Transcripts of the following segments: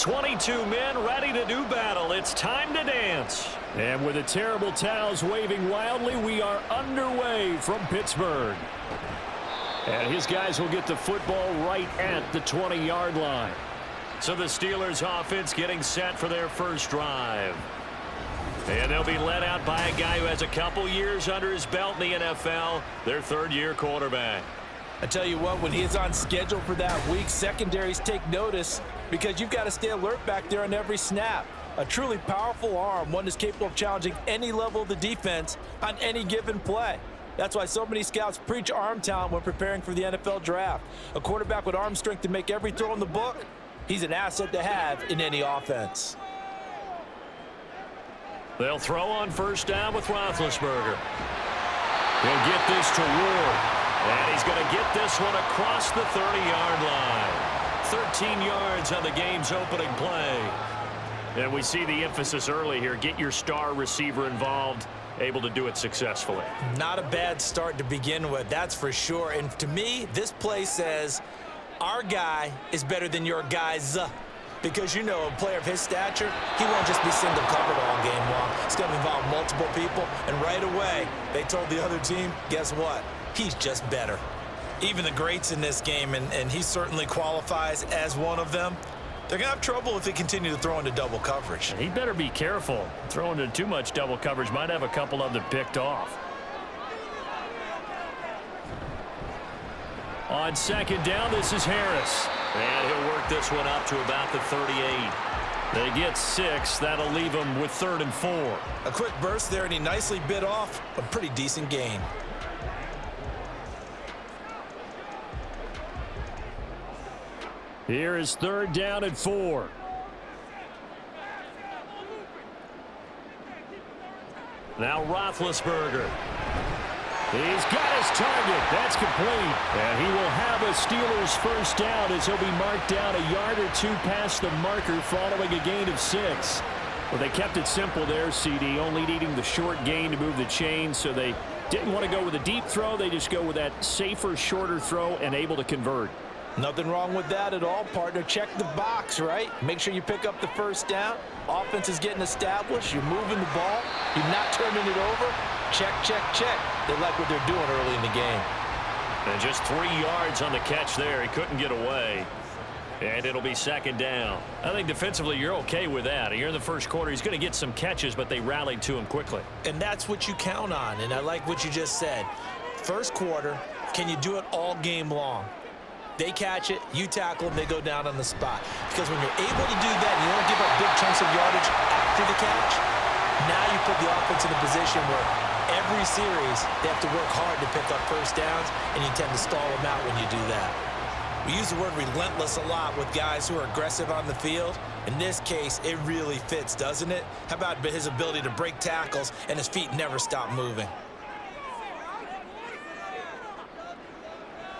22 men ready to do battle. It's time to dance. And with the terrible towels waving wildly, we are underway from Pittsburgh. And his guys will get the football right at the 20-yard line. So the Steelers offense getting set for their first drive. And they'll be led out by a guy who has a couple years under his belt in the NFL, their third-year quarterback. I tell you what, when he is on schedule for that week, secondaries take notice because you've got to stay alert back there on every snap. A truly powerful arm, one that's capable of challenging any level of the defense on any given play. That's why so many scouts preach arm talent when preparing for the NFL draft. A quarterback with arm strength to make every throw in the book, he's an asset to have in any offense. They'll throw on first down with Roethlisberger. He'll get this to Ward. And he's going to get this one across the 30-yard line. 13 yards on the game's opening play. And we see the emphasis early here. Get your star receiver involved, able to do it successfully. Not a bad start to begin with, that's for sure. And to me, this play says our guy is better than your guys. Because, you know, a player of his stature, he won't just be single covered all game long. It's going to involve multiple people. And right away, they told the other team, guess what? He's just better. Even the greats in this game, and he certainly qualifies as one of them, they're going to have trouble if they continue to throw into double coverage. He better be careful. Throwing into too much double coverage might have a couple of them picked off. On second down, this is Harris. And he'll work this one up to about the 38. They get 6. That'll leave them with 3rd and 4. A quick burst there, and he nicely bit off a pretty decent gain. Here is 3rd down and 4. Now Roethlisberger. He's got his target. That's complete. And he will have a Steelers first down as he'll be marked down a yard or two past the marker following a gain of 6. Well, they kept it simple there, CD, only needing the short gain to move the chains, so they didn't want to go with a deep throw. They just go with that safer, shorter throw and able to convert. Nothing wrong with that at all, partner. Check the box, right? Make sure you pick up the first down. Offense is getting established. You're moving the ball. You're not turning it over. Check, check, check. They like what they're doing early in the game. And just 3 yards on the catch there. He couldn't get away. And it'll be 2nd down. I think defensively you're okay with that. You're in the first quarter. He's going to get some catches, but they rallied to him quickly. And that's what you count on. And I like what you just said. First quarter, can you do it all game long? They catch it, you tackle them, they go down on the spot. Because when you're able to do that, you don't give up big chunks of yardage after the catch. Now you put the offense in a position where every series they have to work hard to pick up first downs, and you tend to stall them out when you do that. We use the word relentless a lot with guys who are aggressive on the field. In this case, it really fits, doesn't it? How about his ability to break tackles and his feet never stop moving?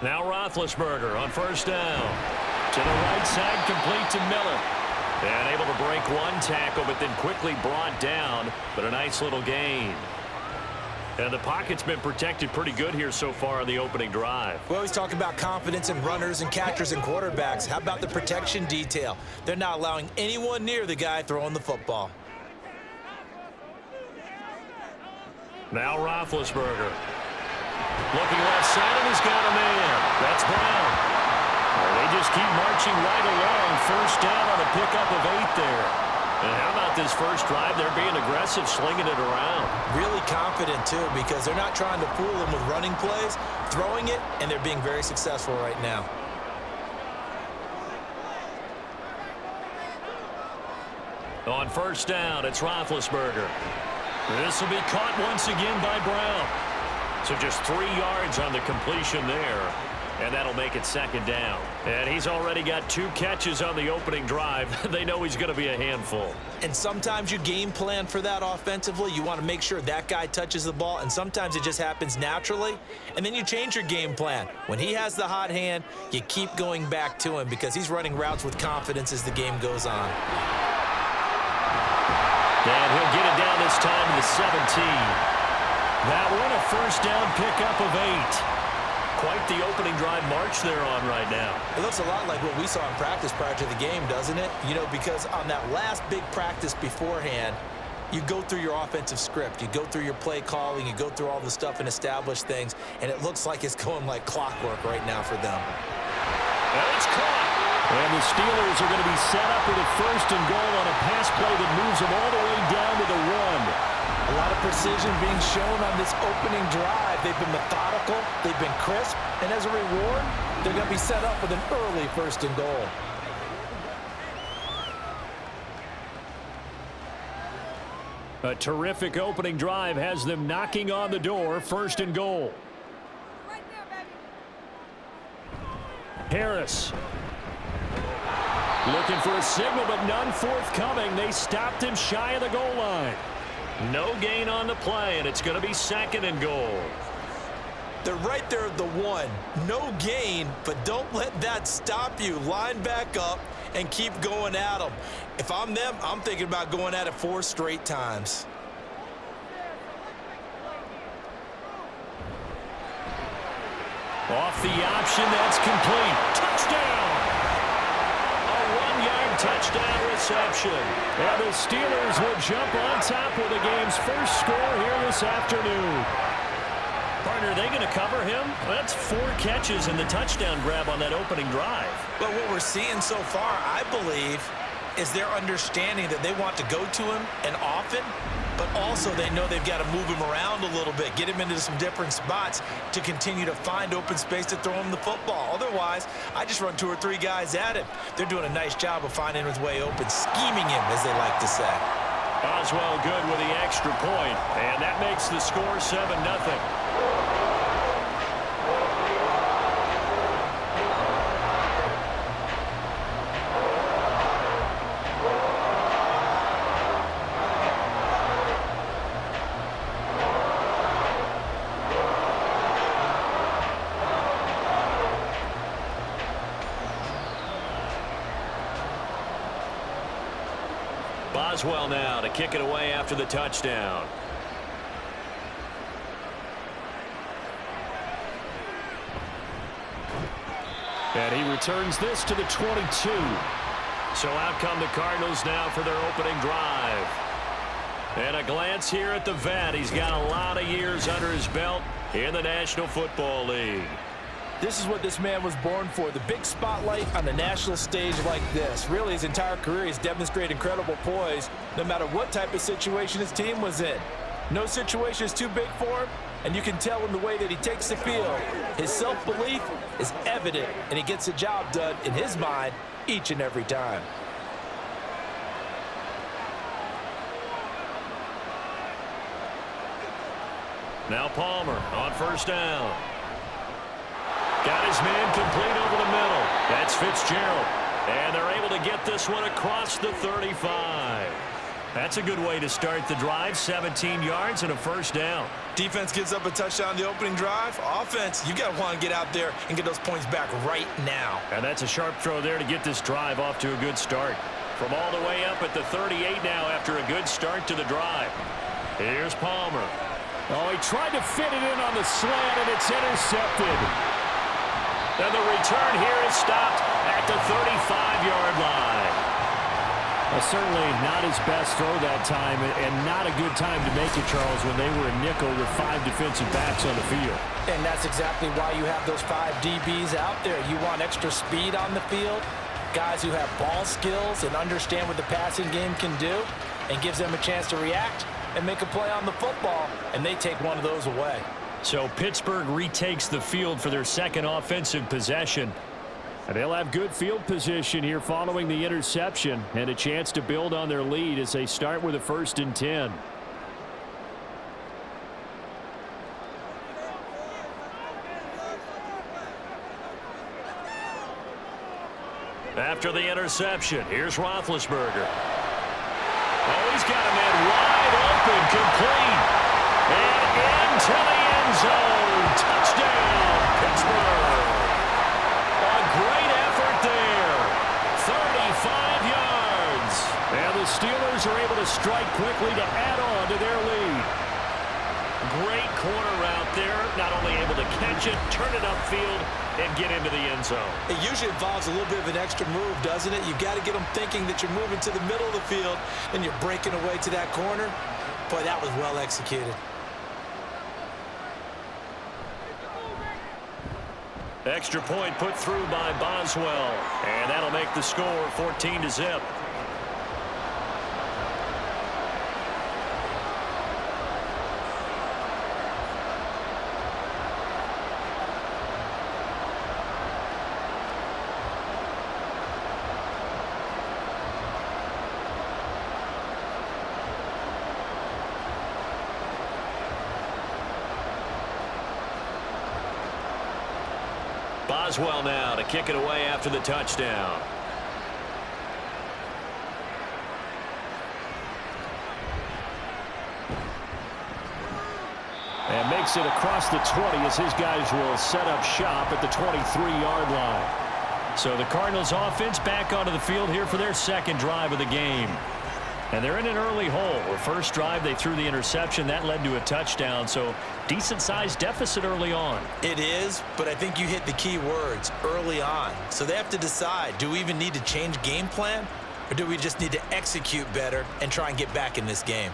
Now Roethlisberger on first down. To the right side, complete to Miller. And able to break one tackle, but then quickly brought down. But a nice little gain. And the pocket's been protected pretty good here so far on the opening drive. We always talk about confidence in runners and catchers and quarterbacks. How about the protection detail? They're not allowing anyone near the guy throwing the football. Now Roethlisberger. Looking left side, and he's got a man. That's Brown. They just keep marching right along. First down on a pickup of 8 there. And how about this first drive? They're being aggressive, slinging it around. Really confident, too, because they're not trying to fool them with running plays, throwing it, and they're being very successful right now. On first down, it's Roethlisberger. This will be caught once again by Brown. So just 3 yards on the completion there. And that'll make it 2nd down. And he's already got 2 catches on the opening drive. They know he's going to be a handful. And sometimes you game plan for that offensively. You want to make sure that guy touches the ball. And sometimes it just happens naturally. And then you change your game plan. When he has the hot hand, you keep going back to him because he's running routes with confidence as the game goes on. And he'll get it down this time to the 17. That one a first down pickup of 8. Quite the opening drive march they're on right now. It looks a lot like what we saw in practice prior to the game, doesn't it? You know, because on that last big practice beforehand, you go through your offensive script, you go through your play calling, you go through all the stuff and establish things, and it looks like it's going like clockwork right now for them. And it's caught. And the Steelers are going to be set up with a 1st and goal on a pass play that moves them all the way down to the 1. A lot of precision being shown on this opening drive. They've been methodical, they've been crisp, and as a reward, they're going to be set up with an early 1st and goal. A terrific opening drive has them knocking on the door. 1st and goal. Harris. Looking for a signal, but none forthcoming. They stopped him shy of the goal line. No gain on the play, and it's going to be 2nd and goal. They're right there at the 1. No gain, but don't let that stop you. Line back up and keep going at them. If I'm them, I'm thinking about going at it 4 straight times. Off the option, that's complete. Touchdown! A 1-yard touchdown reception. And the Steelers will jump on top with the game's first score here this afternoon. Partner, are they going to cover him? Well, that's 4 catches and the touchdown grab on that opening drive. But what we're seeing so far, I believe, is their understanding that they want to go to him and often, but also they know they've got to move him around a little bit, get him into some different spots to continue to find open space to throw him the football. Otherwise, I just run 2 or 3 guys at him. They're doing a nice job of finding his way open, scheming him, as they like to say. Oswell good with the extra point, and that makes the score 7-0. Boswell now to kick it away after the touchdown. And he returns this to the 22. So out come the Cardinals now for their opening drive. And a glance here at the vet. He's got a lot of years under his belt in the National Football League. This is what this man was born for, the big spotlight on the national stage like this. Really, his entire career, he's demonstrated incredible poise no matter what type of situation his team was in. No situation is too big for him, and you can tell in the way that he takes the field. His self-belief is evident, and he gets the job done in his mind each and every time. Now Palmer on 1st down. Got his man complete over the middle. That's Fitzgerald. And they're able to get this one across the 35. That's a good way to start the drive. 17 yards and a 1st down. Defense gives up a touchdown on the opening drive. Offense, you got to want to get out there and get those points back right now. And that's a sharp throw there to get this drive off to a good start. From all the way up at the 38 now after a good start to the drive. Here's Palmer. Oh, he tried to fit it in on the slant, and it's intercepted. And the return here is stopped at the 35-yard line. Certainly not his best throw that time, and not a good time to make it, Charles, when they were a nickel with 5 defensive backs on the field. And that's exactly why you have those 5 DBs out there. You want extra speed on the field, guys who have ball skills and understand what the passing game can do, and gives them a chance to react and make a play on the football, and they take one of those away. So Pittsburgh retakes the field for their 2nd offensive possession. And they'll have good field position here following the interception and a chance to build on their lead as they start with a 1st and 10. After the interception, here's Roethlisberger. Oh, he's got a man wide open, complete. And into the end zone. Touchdown, Pittsburgh. A great effort there. 35 yards. And the Steelers are able to strike quickly to add on to their lead. Great corner route there. Not only able to catch it, turn it upfield, and get into the end zone. It usually involves a little bit of an extra move, doesn't it? You've got to get them thinking that you're moving to the middle of the field and you're breaking away to that corner. Boy, that was well executed. Extra point put through by Boswell. And that'll make the score 14-0. Boswell now to kick it away after the touchdown. And makes it across the 20 as his guys will set up shop at the 23-yard line. So the Cardinals offense back onto the field here for their second drive of the game. And they're in an early hole. The first drive, they threw the interception. That led to a touchdown, so decent-sized deficit early on. It is, but I think you hit the key words, early on. So they have to decide, do we even need to change game plan, or do we just need to execute better and try and get back in this game?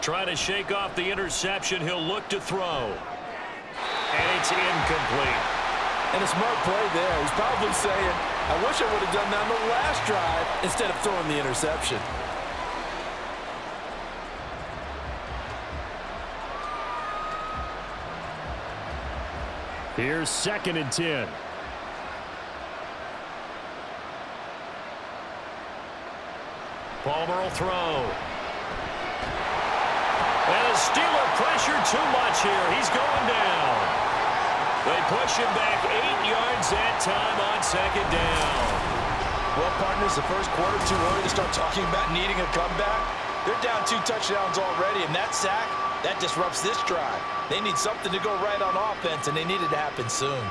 Trying to shake off the interception. He'll look to throw. And it's incomplete. And a smart play there. He's probably saying, I wish I would have done that on the last drive instead of throwing the interception. Here's 2nd and 10. Palmer will throw. And the Steeler pressure too much here. He's going down. They push him back 8 yards that time on 2nd down. Well, partners, the first quarter too early to start talking about needing a comeback. They're down 2 touchdowns already, and that sack, that disrupts this drive. They need something to go right on offense, and they need it to happen soon.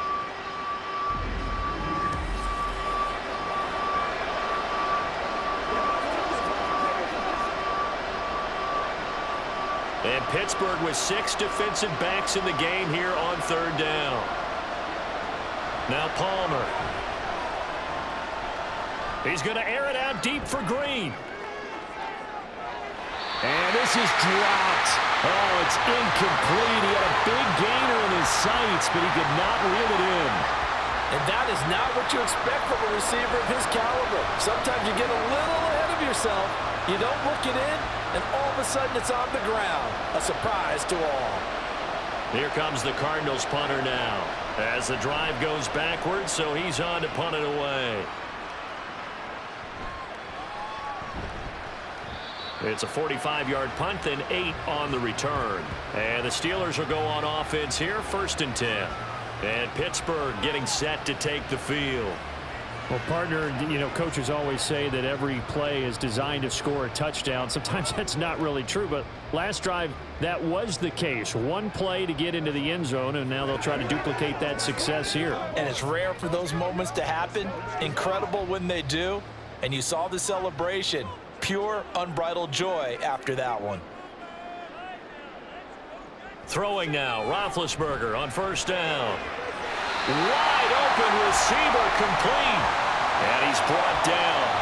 And Pittsburgh with 6 defensive backs in the game here on 3rd down. Now Palmer. He's going to air it out deep for Green. And this is dropped. Oh, it's incomplete. He had a big gainer in his sights, but he could not reel it in. And that is not what you expect from a receiver of his caliber. Sometimes you get a little ahead of yourself. You don't look it in, and all of a sudden it's on the ground. A surprise to all. Here comes the Cardinals punter now. As the drive goes backwards, so he's on to punt it away. It's a 45-yard punt, then 8 on the return. And the Steelers will go on offense here, 1st and 10. And Pittsburgh getting set to take the field. Well, partner, you know, coaches always say that every play is designed to score a touchdown. Sometimes that's not really true, but last drive, that was the case. One play to get into the end zone, and now they'll try to duplicate that success here. And it's rare for those moments to happen. Incredible when they do. And you saw the celebration. Pure, unbridled joy after that one. Throwing now, Roethlisberger on 1st down. Wide open receiver, complete. And he's brought down.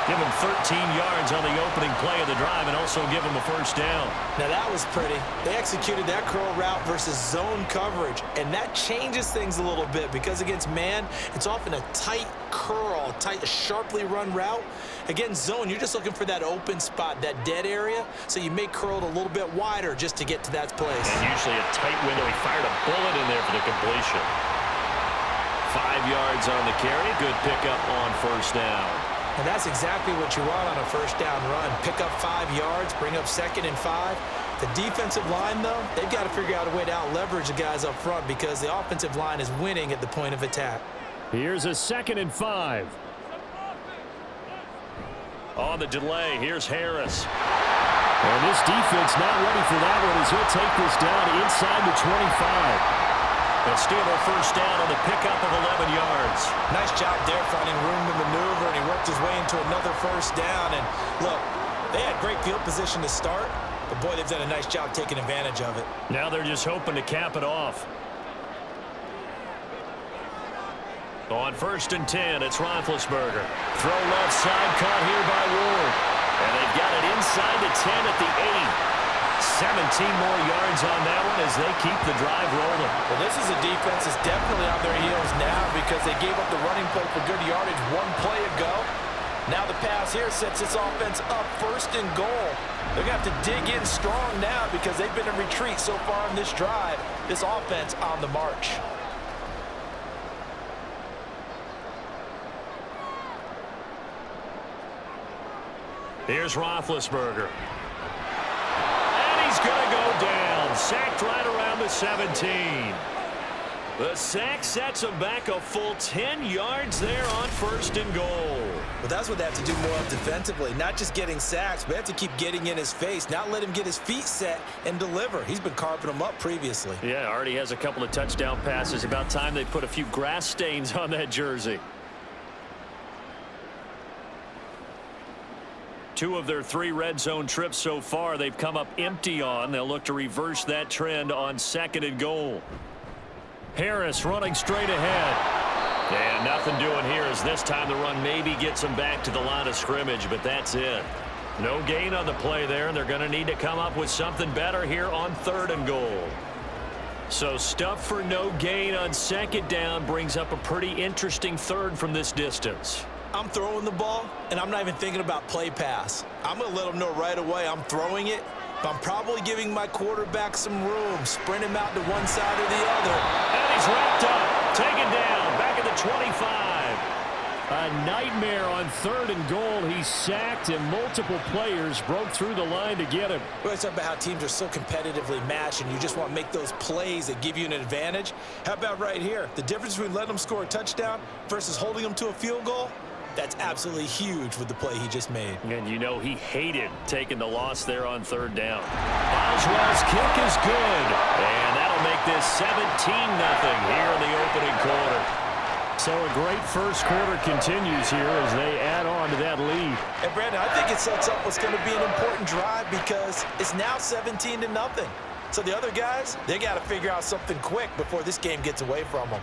Give him 13 yards on the opening play of the drive and also give him a 1st down. Now that was pretty. They executed that curl route versus zone coverage, and that changes things a little bit because against man, it's often a tight curl, tight, sharply run route. Against zone, you're just looking for that open spot, that dead area, so you may curl it a little bit wider just to get to that place. And usually a tight window. He fired a bullet in there for the completion. 5 yards on the carry. Good pickup on 1st down. And that's exactly what you want on a 1st down run. Pick up 5 yards, bring up 2nd and 5. The defensive line, though, they've got to figure out a way to out-leverage the guys up front because the offensive line is winning at the point of attack. Here's a 2nd and 5. On the delay, here's Harris. And this defense not ready for that one as he'll take this down inside the 25. They'll steal their first down on the pickup of 11 yards. Nice job there finding room to maneuver, and he worked his way into another first down. And look, they had great field position to start, but boy, they've done a nice job taking advantage of it. Now they're just hoping to cap it off. On 1st and 10, it's Roethlisberger. Throw left side, caught here by Ward. And they've got it inside the 10 at the 8. 17 more yards on that one as they keep the drive rolling. Well, this is a defense that's definitely on their heels now because they gave up the running play for good yardage one play ago. Now the pass here sets this offense up 1st and goal. They're going to have to dig in strong now because they've been in retreat so far on this drive. This offense on the march. Here's Roethlisberger. And he's going to go down. Sacked right around the 17. The sack sets him back a full 10 yards there on 1st and goal. Well, that's what they have to do more of defensively. Not just getting sacks, but they have to keep getting in his face, not let him get his feet set and deliver. He's been carving them up previously. Yeah, already has a couple of touchdown passes. About time they put a few grass stains on that jersey. 2 of their 3 red zone trips so far they've come up empty on. They'll look to reverse that trend on 2nd and goal. Harris running straight ahead. And nothing doing here as this time the run maybe gets them back to the line of scrimmage, but that's it. No gain on the play there, and they're going to need to come up with something better here on 3rd and goal. So stuff for no gain on 2nd down brings up a pretty interesting 3rd from this distance. I'm throwing the ball, and I'm not even thinking about play pass. I'm going to let them know right away I'm throwing it, but I'm probably giving my quarterback some room, sprint him out to one side or the other. And he's wrapped up, taken down, back at the 25. A nightmare on 3rd and goal. He's sacked, and multiple players broke through the line to get him. We always talk about how teams are so competitively matched, and you just want to make those plays that give you an advantage. How about right here? The difference between letting them score a touchdown versus holding them to a field goal? That's absolutely huge with the play he just made. And you know he hated taking the loss there on 3rd down. Boswell's kick is good. And that'll make this 17-0 here in the opening quarter. So a great first quarter continues here as they add on to that lead. And Brandon, I think it sets up what's going to be an important drive because it's now 17-0. So the other guys, they got to figure out something quick before this game gets away from them.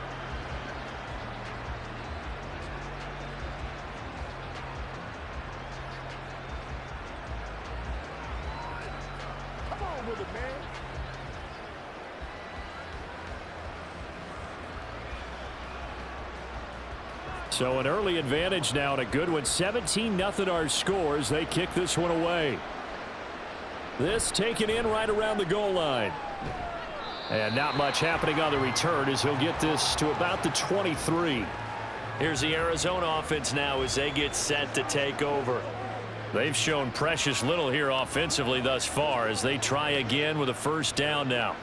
So an early advantage now and a good one. 17-0 our scores. They kick this one away. This taken in right around the goal line. And not much happening on the return as he'll get this to about the 23. Here's the Arizona offense now as they get set to take over. They've shown precious little here offensively thus far as they try again with a first down now.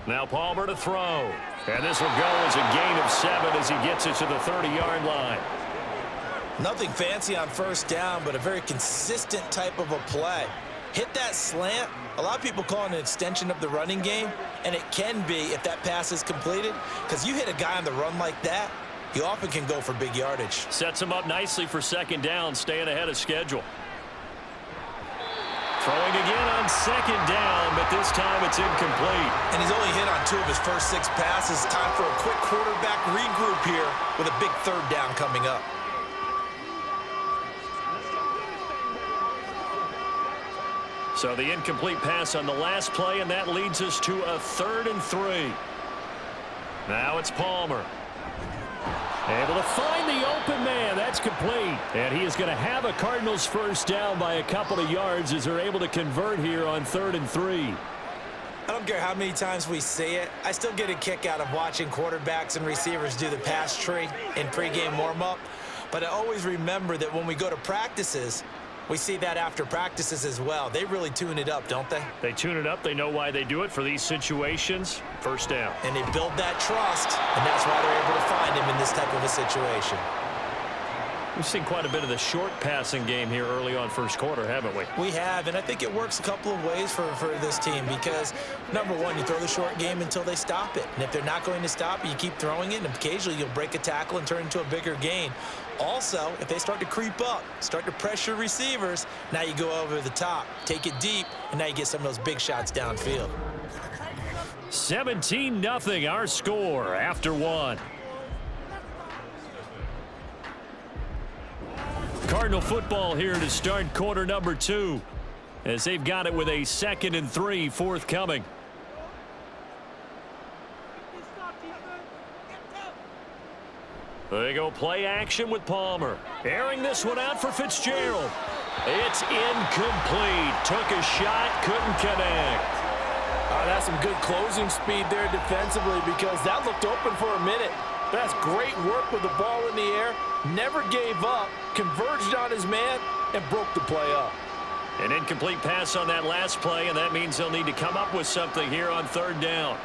Now Palmer to throw. And this will go as a gain of 7 as he gets it to the 30-yard line. Nothing fancy on first down, but a very consistent type of a play. Hit that slant. A lot of people call it an extension of the running game, and it can be if that pass is completed, because you hit a guy on the run like that, he often can go for big yardage. Sets him up nicely for 2nd down, staying ahead of schedule. Throwing again on 2nd down, but this time it's incomplete. And he's only hit on 2 of his first 6 passes. Time for a quick quarterback regroup here with a big 3rd down coming up. So the incomplete pass on the last play, and that leads us to a 3rd and 3. Now it's Palmer. Able to find the open man. That's complete. And he is going to have a Cardinals first down by a couple of yards as they're able to convert here on 3rd and 3. I don't care how many times we see it. I still get a kick out of watching quarterbacks and receivers do the pass tree in pregame warm-up. But I always remember that when we go to practices, We see that after practices as well. They really tune it up, don't they? They tune it up. They know why they do it for these situations. First down. And they build that trust, and that's why they're able to find him in this type of a situation. We've seen quite a bit of the short passing game here early on first quarter, haven't we? We have, and I think it works a couple of ways for this team because, number one, you throw the short game until they stop it. And if they're not going to stop it, you keep throwing it, and occasionally you'll break a tackle and turn it into a bigger gain. Also, if they start to creep up, start to pressure receivers, now you go over the top, take it deep, and now you get some of those big shots downfield. 17-0 our score after one. Cardinal football here to start quarter number 2 as they've got it with a 2nd and 3 forthcoming. They go play action with Palmer. Airing this one out for Fitzgerald. It's incomplete. Took a shot, couldn't connect. That's some good closing speed there defensively because that looked open for a minute. That's great work with the ball in the air. Never gave up, converged on his man, and broke the play up. An incomplete pass on that last play, and that means they'll need to come up with something here on 3rd down.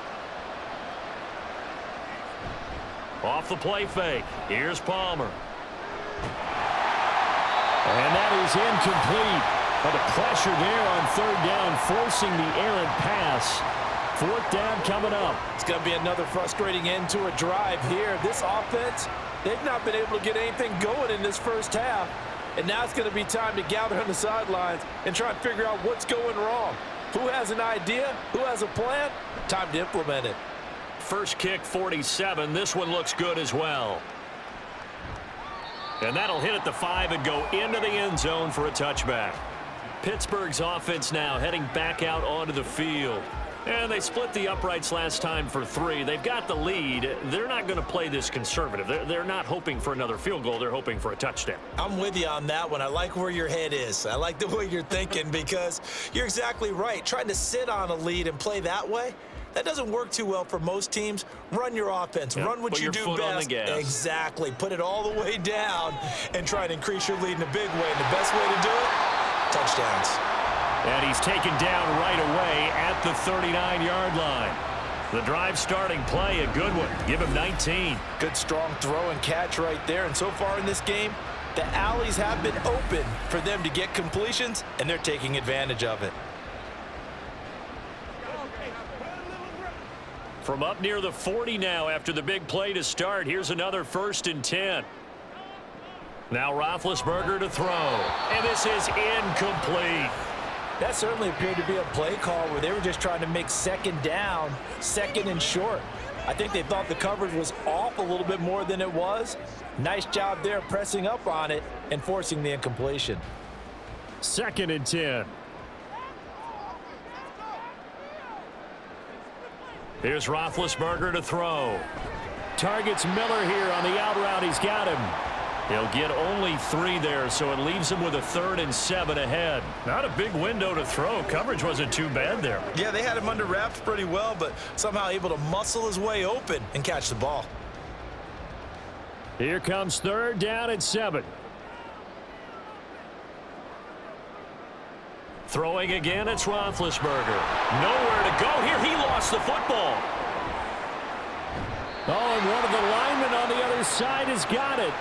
Off the play fake. Here's Palmer. And that is incomplete. But the pressure there on 3rd down, forcing the errant pass. 4th down coming up. It's going to be another frustrating end to a drive here. This offense, they've not been able to get anything going in this first half. And now it's going to be time to gather on the sidelines and try and figure out what's going wrong. Who has an idea? Who has a plan? Time to implement it. First kick, 47. This one looks good as well. And that'll hit at the 5 and go into the end zone for a touchback. Pittsburgh's offense now heading back out onto the field. And they split the uprights last time for 3. They've got the lead. They're not going to play this conservative. They're not hoping for another field goal. They're hoping for a touchdown. I'm with you on that one. I like where your head is. I like the way you're thinking because you're exactly right. Trying to sit on a lead and play that way, that doesn't work too well for most teams. Run your offense. Yep. Run what you do best. On the gas. Exactly. Put it all the way down and try and increase your lead in a big way. And the best way to do it, touchdowns. And he's taken down right away at the 39-yard line. The drive starting play, a good one. Give him 19. Good strong throw and catch right there. And so far in this game, the alleys have been open for them to get completions, and they're taking advantage of it. From up near the 40 now after the big play to start. Here's another 1st and 10. Now Roethlisberger to throw. And this is incomplete. That certainly appeared to be a play call where they were just trying to make 2nd down, 2nd and short. I think they thought the coverage was off a little bit more than it was. Nice job there pressing up on it and forcing the incompletion. 2nd and 10. Here's Roethlisberger to throw. Targets Miller here on the out route. He's got him. He'll get only 3 there, so it leaves him with a 3rd and 7 ahead. Not a big window to throw. Coverage wasn't too bad there. Yeah, they had him under wraps pretty well, but somehow able to muscle his way open and catch the ball. Here comes 3rd down and 7. Throwing again, it's Roethlisberger. Nowhere to go here. He lost the football. Oh, and one of the linemen on the other side has got it.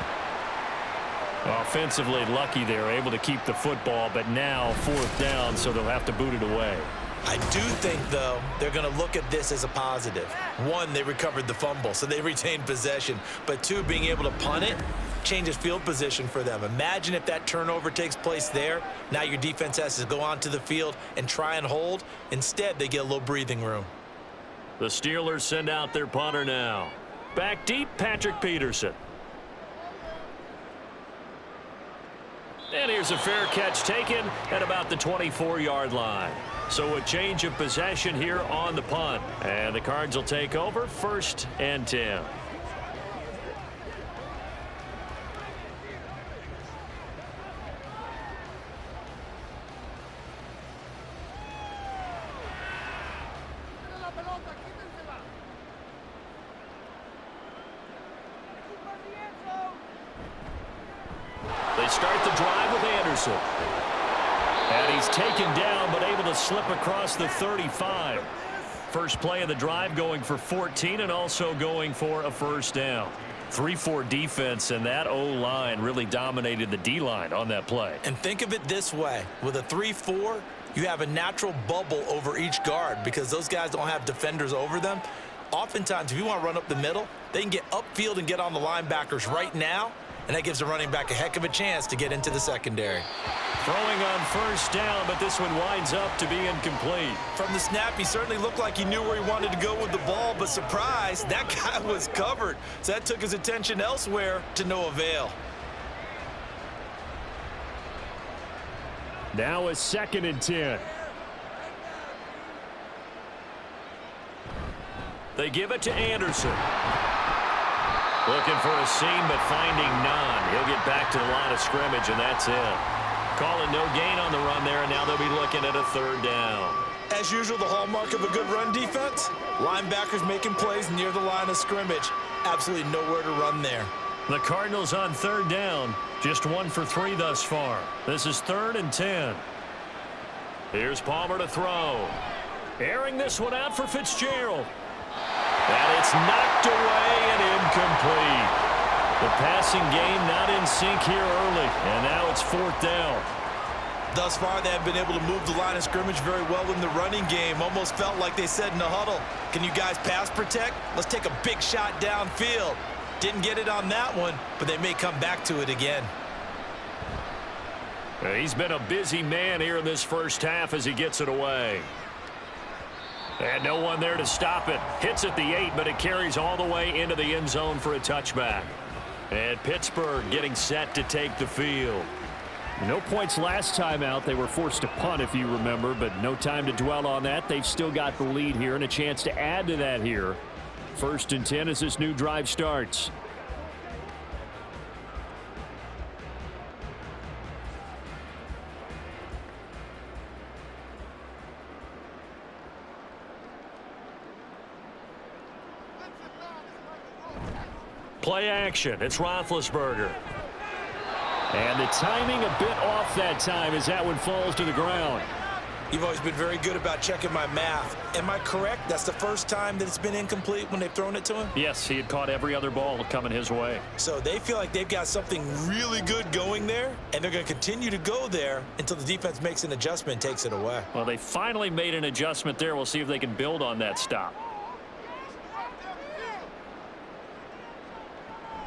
Offensively lucky they're able to keep the football, but now 4th down, so they'll have to boot it away. I do think, though, they're going to look at this as a positive. 1, they recovered the fumble, so they retained possession. But 2, being able to punt it changes field position for them. Imagine if that turnover takes place there. Now your defense has to go onto the field and try and hold. Instead, they get a little breathing room. The Steelers send out their punter now. Back deep, Patrick Peterson. And here's a fair catch taken at about the 24-yard line. So a change of possession here on the punt. And the Cards will take over 1st and 10. They start the drive with Anderson. And he's taken down, but able to slip across the 35. First play of the drive going for 14 and also going for a first down. 3-4 defense, and that O-line really dominated the D-line on that play. And think of it this way. With a 3-4, you have a natural bubble over each guard because those guys don't have defenders over them. Oftentimes, if you want to run up the middle, they can get upfield and get on the linebackers right now, and that gives the running back a heck of a chance to get into the secondary. Throwing on first down, but this one winds up to be incomplete. From the snap, he certainly looked like he knew where he wanted to go with the ball, but surprise, that guy was covered. So that took his attention elsewhere to no avail. Now a 2nd and 10. They give it to Anderson. Looking for a seam, but finding none. He'll get back to the line of scrimmage, and that's it. Calling no gain on the run there, and now they'll be looking at a 3rd down. As usual, the hallmark of a good run defense, linebackers making plays near the line of scrimmage. Absolutely nowhere to run there. The Cardinals on 3rd down, just 1 for 3 thus far. This is 3rd and 10. Here's Palmer to throw. Airing this one out for Fitzgerald. And it's knocked away and incomplete. The passing game not in sync here early, and now it's 4th down. Thus far, they have been able to move the line of scrimmage very well in the running game. Almost felt like they said in the huddle, can you guys pass protect? Let's take a big shot downfield. Didn't get it on that one, but they may come back to it again. He's been a busy man here in this first half as he gets it away. And no one there to stop it. Hits at the 8, but it carries all the way into the end zone for a touchback. And Pittsburgh getting set to take the field. No points last time out. They were forced to punt, if you remember, but no time to dwell on that. They've still got the lead here and a chance to add to that here. 1st and 10 as this new drive starts. Play action. It's Roethlisberger. And the timing a bit off that time as that one falls to the ground. You've always been very good about checking my math. Am I correct? That's the first time that it's been incomplete when they've thrown it to him? Yes, he had caught every other ball coming his way. So they feel like they've got something really good going there, and they're going to continue to go there until the defense makes an adjustment and takes it away. Well, they finally made an adjustment there. We'll see if they can build on that stop.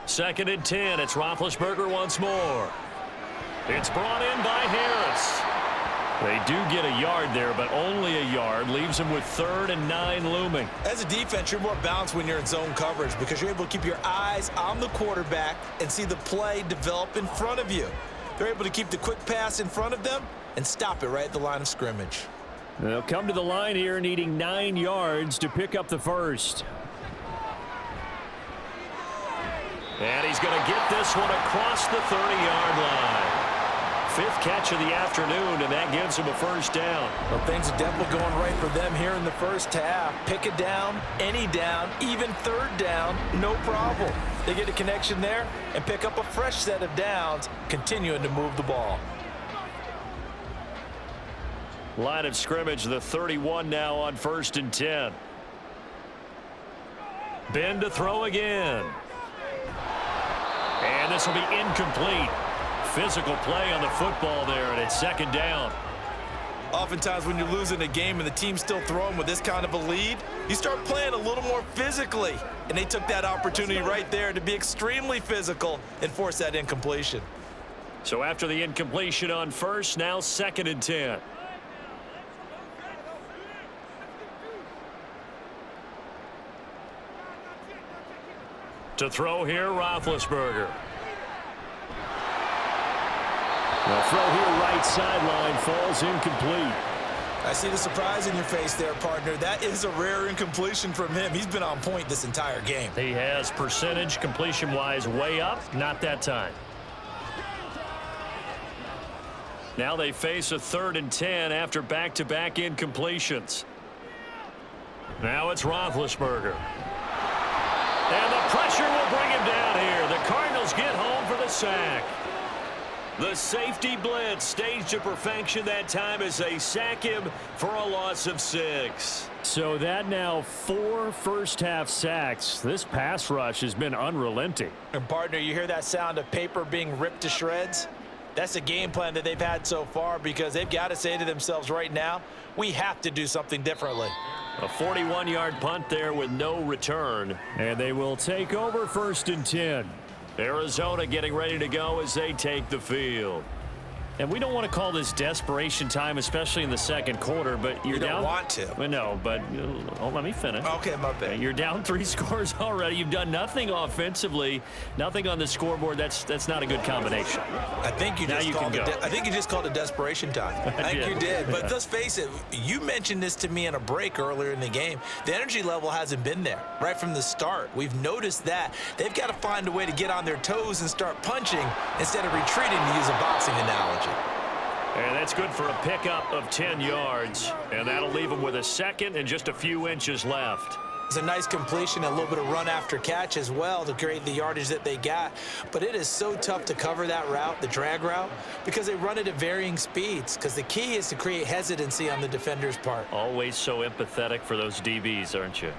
2nd and 10. It's Roethlisberger once more. It's brought in by Harris. They do get a yard there, but only a yard. Leaves them with 3rd and 9 looming. As a defense, you're more balanced when you're in zone coverage because you're able to keep your eyes on the quarterback and see the play develop in front of you. They're able to keep the quick pass in front of them and stop it right at the line of scrimmage. They'll come to the line here needing 9 yards to pick up the first. And he's going to get this one across the 30-yard line. 5th catch of the afternoon, and that gives him a first down. Well, things are definitely going right for them here in the first half. Pick a down, any down, even 3rd down, no problem. They get a connection there and pick up a fresh set of downs, continuing to move the ball. Line of scrimmage, the 31 now on 1st and 10. Ben to throw again. And this will be incomplete. Physical play on the football there, and it's 2nd down. Oftentimes when you're losing a game and the team's still throwing with this kind of a lead, you start playing a little more physically. And they took that opportunity right there to be extremely physical and force that incompletion. So after the incompletion on 1st, now 2nd and 10. To throw here, Roethlisberger. The throw here right sideline falls incomplete. I see the surprise in your face there, partner. That is a rare incompletion from him. He's been on point this entire game. He has percentage completion-wise way up. Not that time. Now they face a 3rd and 10 after back-to-back incompletions. Now it's Roethlisberger. And the pressure will bring him down here. The Cardinals get home for the sack. The safety blitz staged to perfection that time as they sack him for a loss of 6. So that now 4 first-half sacks. This pass rush has been unrelenting. And, partner, you hear that sound of paper being ripped to shreds? That's the game plan that they've had so far because they've got to say to themselves right now, we have to do something differently. A 41-yard punt there with no return. And they will take over 1st and 10. Arizona getting ready to go as they take the field. And we don't want to call this desperation time, especially in the second quarter, but you're You don't down. want to. Well, no, but let me finish. Okay, my bad. You're down 3 scores already. You've done nothing offensively, nothing on the scoreboard. That's not a good combination. I think you just called it. go. I think you just called it desperation time. I think you did. But let's face it. You mentioned this to me in a break earlier in the game. The energy level hasn't been there right from the start. We've noticed that they've got to find a way to get on their toes and start punching instead of retreating, to use a boxing analogy. And that's good for a pickup of 10 yards. And that'll leave them with a second and just a few inches left. It's a nice completion, a little bit of run after catch as well to create the yardage that they got. But it is so tough to cover that route, the drag route, because they run it at varying speeds. Because the key is to create hesitancy on the defender's part. Always so empathetic for those DBs, aren't you?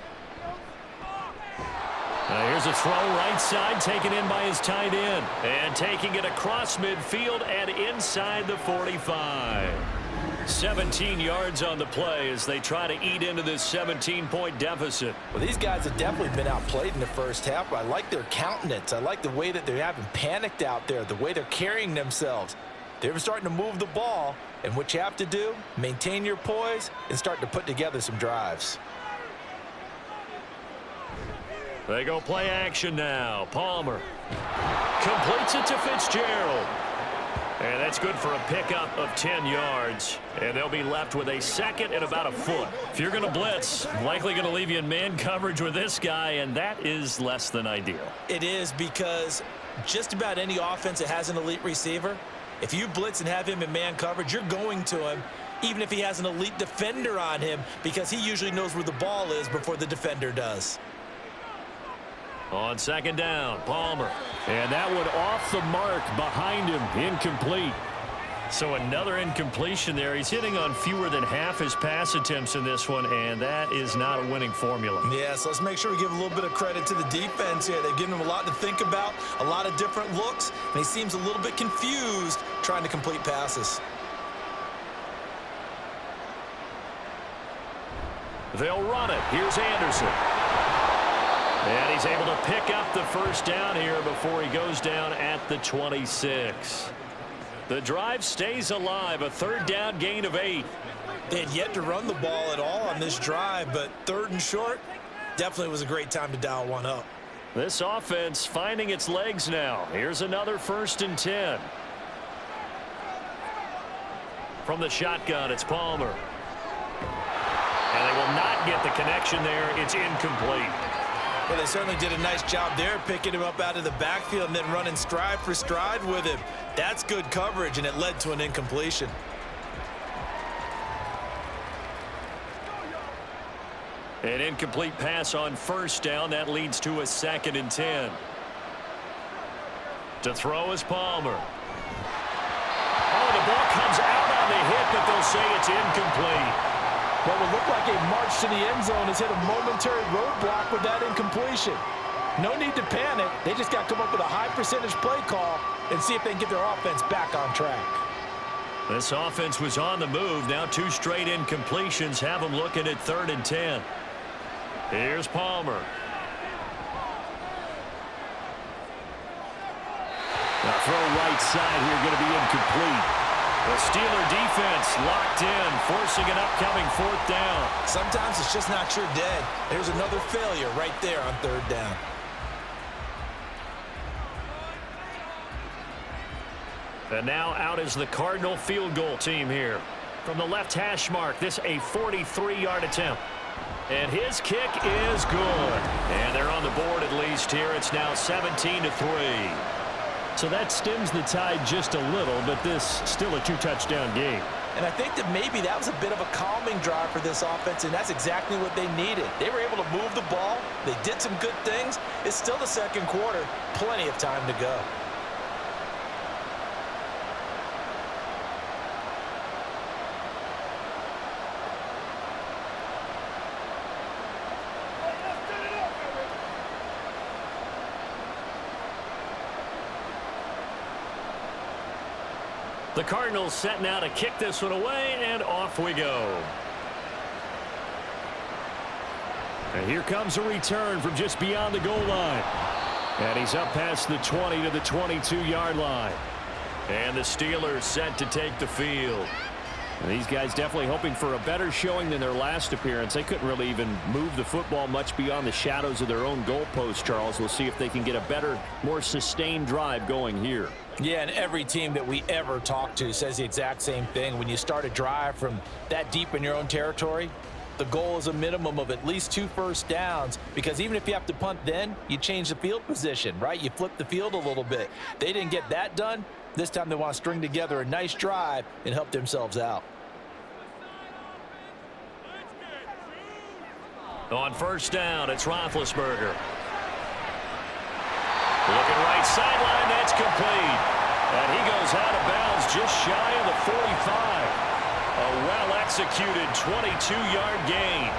Here's a throw right side, taken in by his tight end. And taking it across midfield and inside the 45. 17 yards on the play as they try to eat into this 17-point deficit. Well, these guys have definitely been outplayed in the first half. I like their countenance. I like the way that they haven't panicked out there, the way they're carrying themselves. They're starting to move the ball, and what you have to do, maintain your poise and start to put together some drives. They go play action now. Palmer completes it to Fitzgerald. And that's good for a pickup of 10 yards. And they'll be left with a second and about a foot. If you're going to blitz, likely going to leave you in man coverage with this guy, and that is less than ideal. It is, because just about any offense that has an elite receiver, if you blitz and have him in man coverage, you're going to him, even if he has an elite defender on him, because he usually knows where the ball is before the defender does. On second down, Palmer. And that one off the mark behind him, incomplete. So another incompletion there. He's hitting on fewer than half his pass attempts in this one, and that is not a winning formula. Yeah, so let's make sure we give a little bit of credit to the defense here. They've given him a lot to think about, a lot of different looks, and he seems a little bit confused trying to complete passes. They'll run it. Here's Anderson. And he's able to pick up the first down here before he goes down at the 26. The drive stays alive, a third down gain of 8. They had yet to run the ball at all on this drive, but 3rd and short definitely was a great time to dial one up. This offense finding its legs now. Here's another 1st and 10. From the shotgun, it's Palmer. And they will not get the connection there. It's incomplete. Well, they certainly did a nice job there, picking him up out of the backfield and then running stride for stride with him. That's good coverage, and it led to an incompletion. An incomplete pass on 1st down. That leads to a 2nd and 10. To throw is Palmer. Oh, the ball comes out on the hit, but they'll say it's incomplete. What would look like a march to the end zone has hit a momentary roadblock with that incompletion. No need to panic. They just got to come up with a high percentage play call and see if they can get their offense back on track. This offense was on the move. Now 2 straight incompletions have them looking at 3rd and 10. Here's Palmer. The throw right side here going to be incomplete. The Steeler defense locked in, forcing an upcoming 4th down. Sometimes it's just not your day. There's another failure right there on 3rd down. And now out is the Cardinal field goal team here. From the left hash mark, this a 43-yard attempt. And his kick is good. And they're on the board at least here. It's now 17-3. So that stems the tide just a little, but this still a 2-touchdown game. And I think that maybe that was a bit of a calming drive for this offense, and that's exactly what they needed. They were able to move the ball. They did some good things. It's still the 2nd quarter. Plenty of time to go. The Cardinals set now to kick this one away, and off we go. And here comes a return from just beyond the goal line. And he's up past the 20 to the 22-yard line. And the Steelers set to take the field. And these guys definitely hoping for a better showing than their last appearance. They couldn't really even move the football much beyond the shadows of their own goalpost, Charles. We'll see if they can get a better, more sustained drive going here. Yeah, and every team that we ever talk to says the exact same thing. When you start a drive from that deep in your own territory, the goal is a minimum of at least 2 first downs, because even if you have to punt then, you change the field position, right? You flip the field a little bit. They didn't get that done. This time they want to string together a nice drive and help themselves out. On first down, it's Roethlisberger. Looking right sideline, that's complete. And he goes out of bounds just shy of the 45. A well-executed 22-yard gain.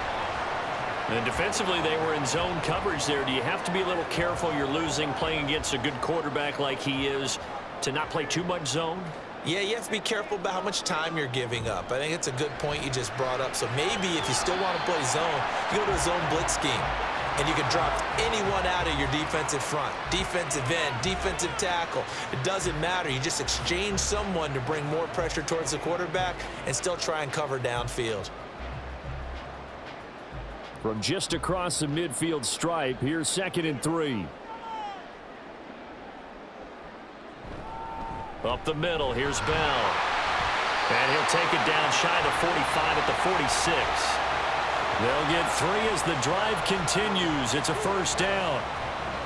And defensively, they were in zone coverage there. Do you have to be a little careful? You're losing playing against a good quarterback like he is to not play too much zone? Yeah, you have to be careful about how much time you're giving up. I think it's a good point you just brought up. So maybe if you still want to play zone, you go to a zone blitz scheme. And you can drop anyone out of your defensive front, defensive end, defensive tackle. It doesn't matter. You just exchange someone to bring more pressure towards the quarterback and still try and cover downfield. From just across the midfield stripe, here's 2nd and 3. Up the middle, here's Bell. And he'll take it down shy of the 45 at the 46. They'll get 3 as the drive continues. It's a first down.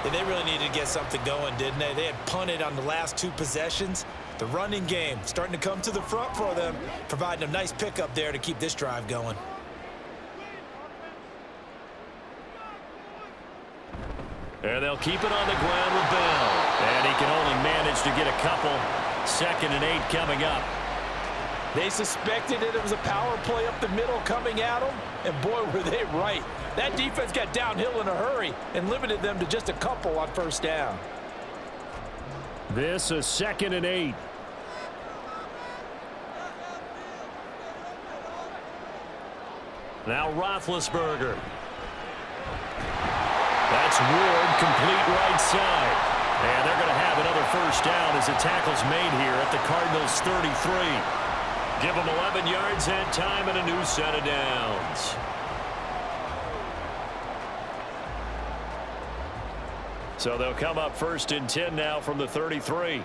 And they really needed to get something going, didn't they? They had punted on the last 2 possessions. The running game starting to come to the front for them, providing a nice pickup there to keep this drive going. And they'll keep it on the ground with Bell. And he can only manage to get a couple. 2nd and 8 coming up. They suspected that it was a power play up the middle coming at them, and boy, were they right. That defense got downhill in a hurry and limited them to just a couple on first down. This is 2nd and 8. Now Roethlisberger. That's Ward, complete right side. And they're going to have another first down as the tackle's made here at the Cardinals' 33. Give them 11 yards that time and a new set of downs. So they'll come up 1st and 10 now from the 33.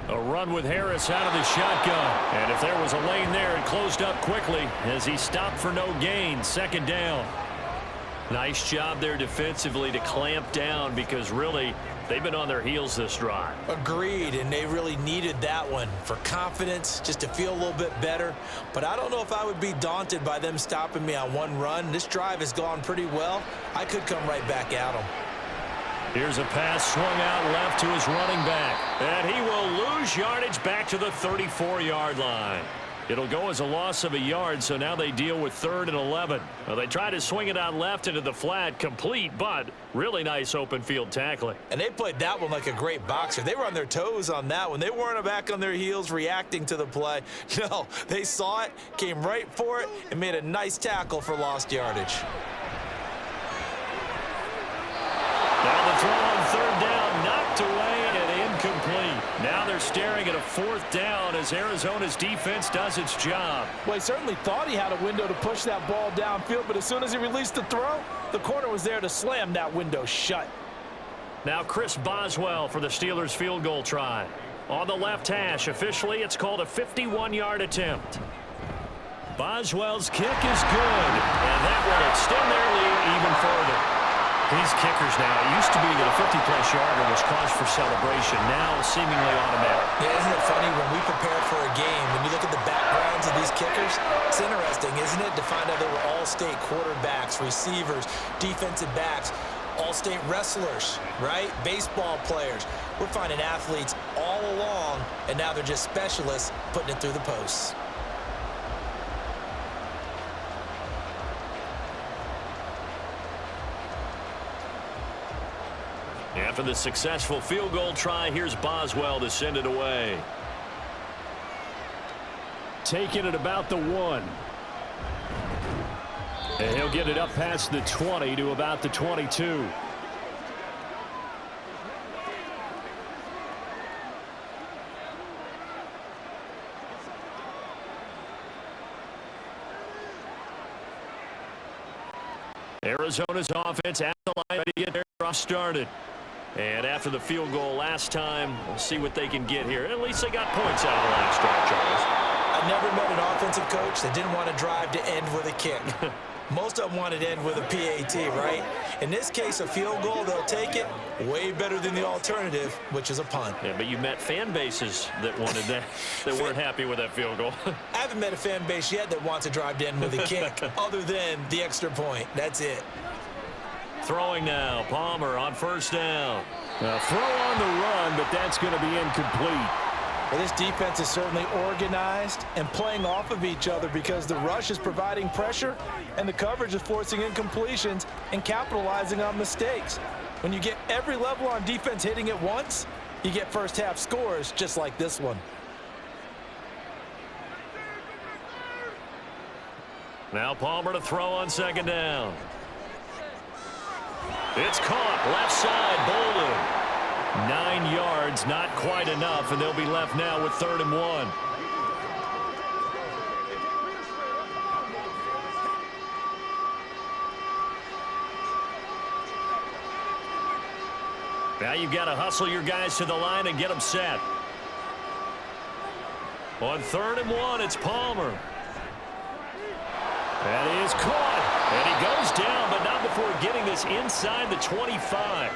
A run with Harris out of the shotgun. And if there was a lane there, it closed up quickly as he stopped for no gain. 2nd down. Nice job there defensively to clamp down, because really they've been on their heels this drive. Agreed, and they really needed that one for confidence, just to feel a little bit better. But I don't know if I would be daunted by them stopping me on one run. This drive has gone pretty well. I could come right back at them. Here's a pass swung out left to his running back. And he will lose yardage back to the 34-yard line. It'll go as a loss of a yard, so now they deal with 3rd and 11. Well, they try to swing it out left into the flat, complete, but really nice open field tackling. And they played that one like a great boxer. They were on their toes on that one. They weren't back on their heels reacting to the play. No, they saw it, came right for it, and made a nice tackle for lost yardage. Now the throw on 3rd down, knocked away and incomplete. Now they're staring at a 4th down as Arizona's defense does its job. Well, he certainly thought he had a window to push that ball downfield, but as soon as he released the throw, the corner was there to slam that window shut. Now Chris Boswell for the Steelers field goal try. On the left hash, officially it's called a 51-yard attempt. Boswell's kick is good, and that will extend their lead even further. These kickers now, it used to be that a 50-plus yarder was cause for celebration, now seemingly automatic. Yeah, isn't it funny when we prepare for a game, when you look at the backgrounds of these kickers, it's interesting, isn't it, to find out they were all-state quarterbacks, receivers, defensive backs, all-state wrestlers, right? Baseball players. We're finding athletes all along, and now they're just specialists putting it through the posts. After the successful field goal try, here's Boswell to send it away. Taking it about the 1. And he'll get it up past the 20 to about the 22. Arizona's offense at the line to get their drive started. And after the field goal last time, we'll see what they can get here. At least they got points out of the last drive, Charles. I never met an offensive coach that didn't want to drive to end with a kick. Most of them wanted to end with a PAT, right? In this case, a field goal, they'll take it. Way better than the alternative, which is a punt. Yeah, but you met fan bases that wanted that, that weren't happy with that field goal. I haven't met a fan base yet that wants to drive to end with a kick, other than the extra point. That's it. Throwing now, Palmer on first down. Throw on the run, but that's going to be incomplete. Well, this defense is certainly organized and playing off of each other because the rush is providing pressure and the coverage is forcing incompletions and capitalizing on mistakes. When you get every level on defense hitting at once, you get first half scores just like this one. Now Palmer to throw on second down. It's caught, left side, Bolden. 9 yards, not quite enough, and they'll be left now with 3rd and 1. Now you've got to hustle your guys to the line and get them set. On 3rd and 1, it's Palmer. That is caught. And he goes down, but not before getting this inside the 25.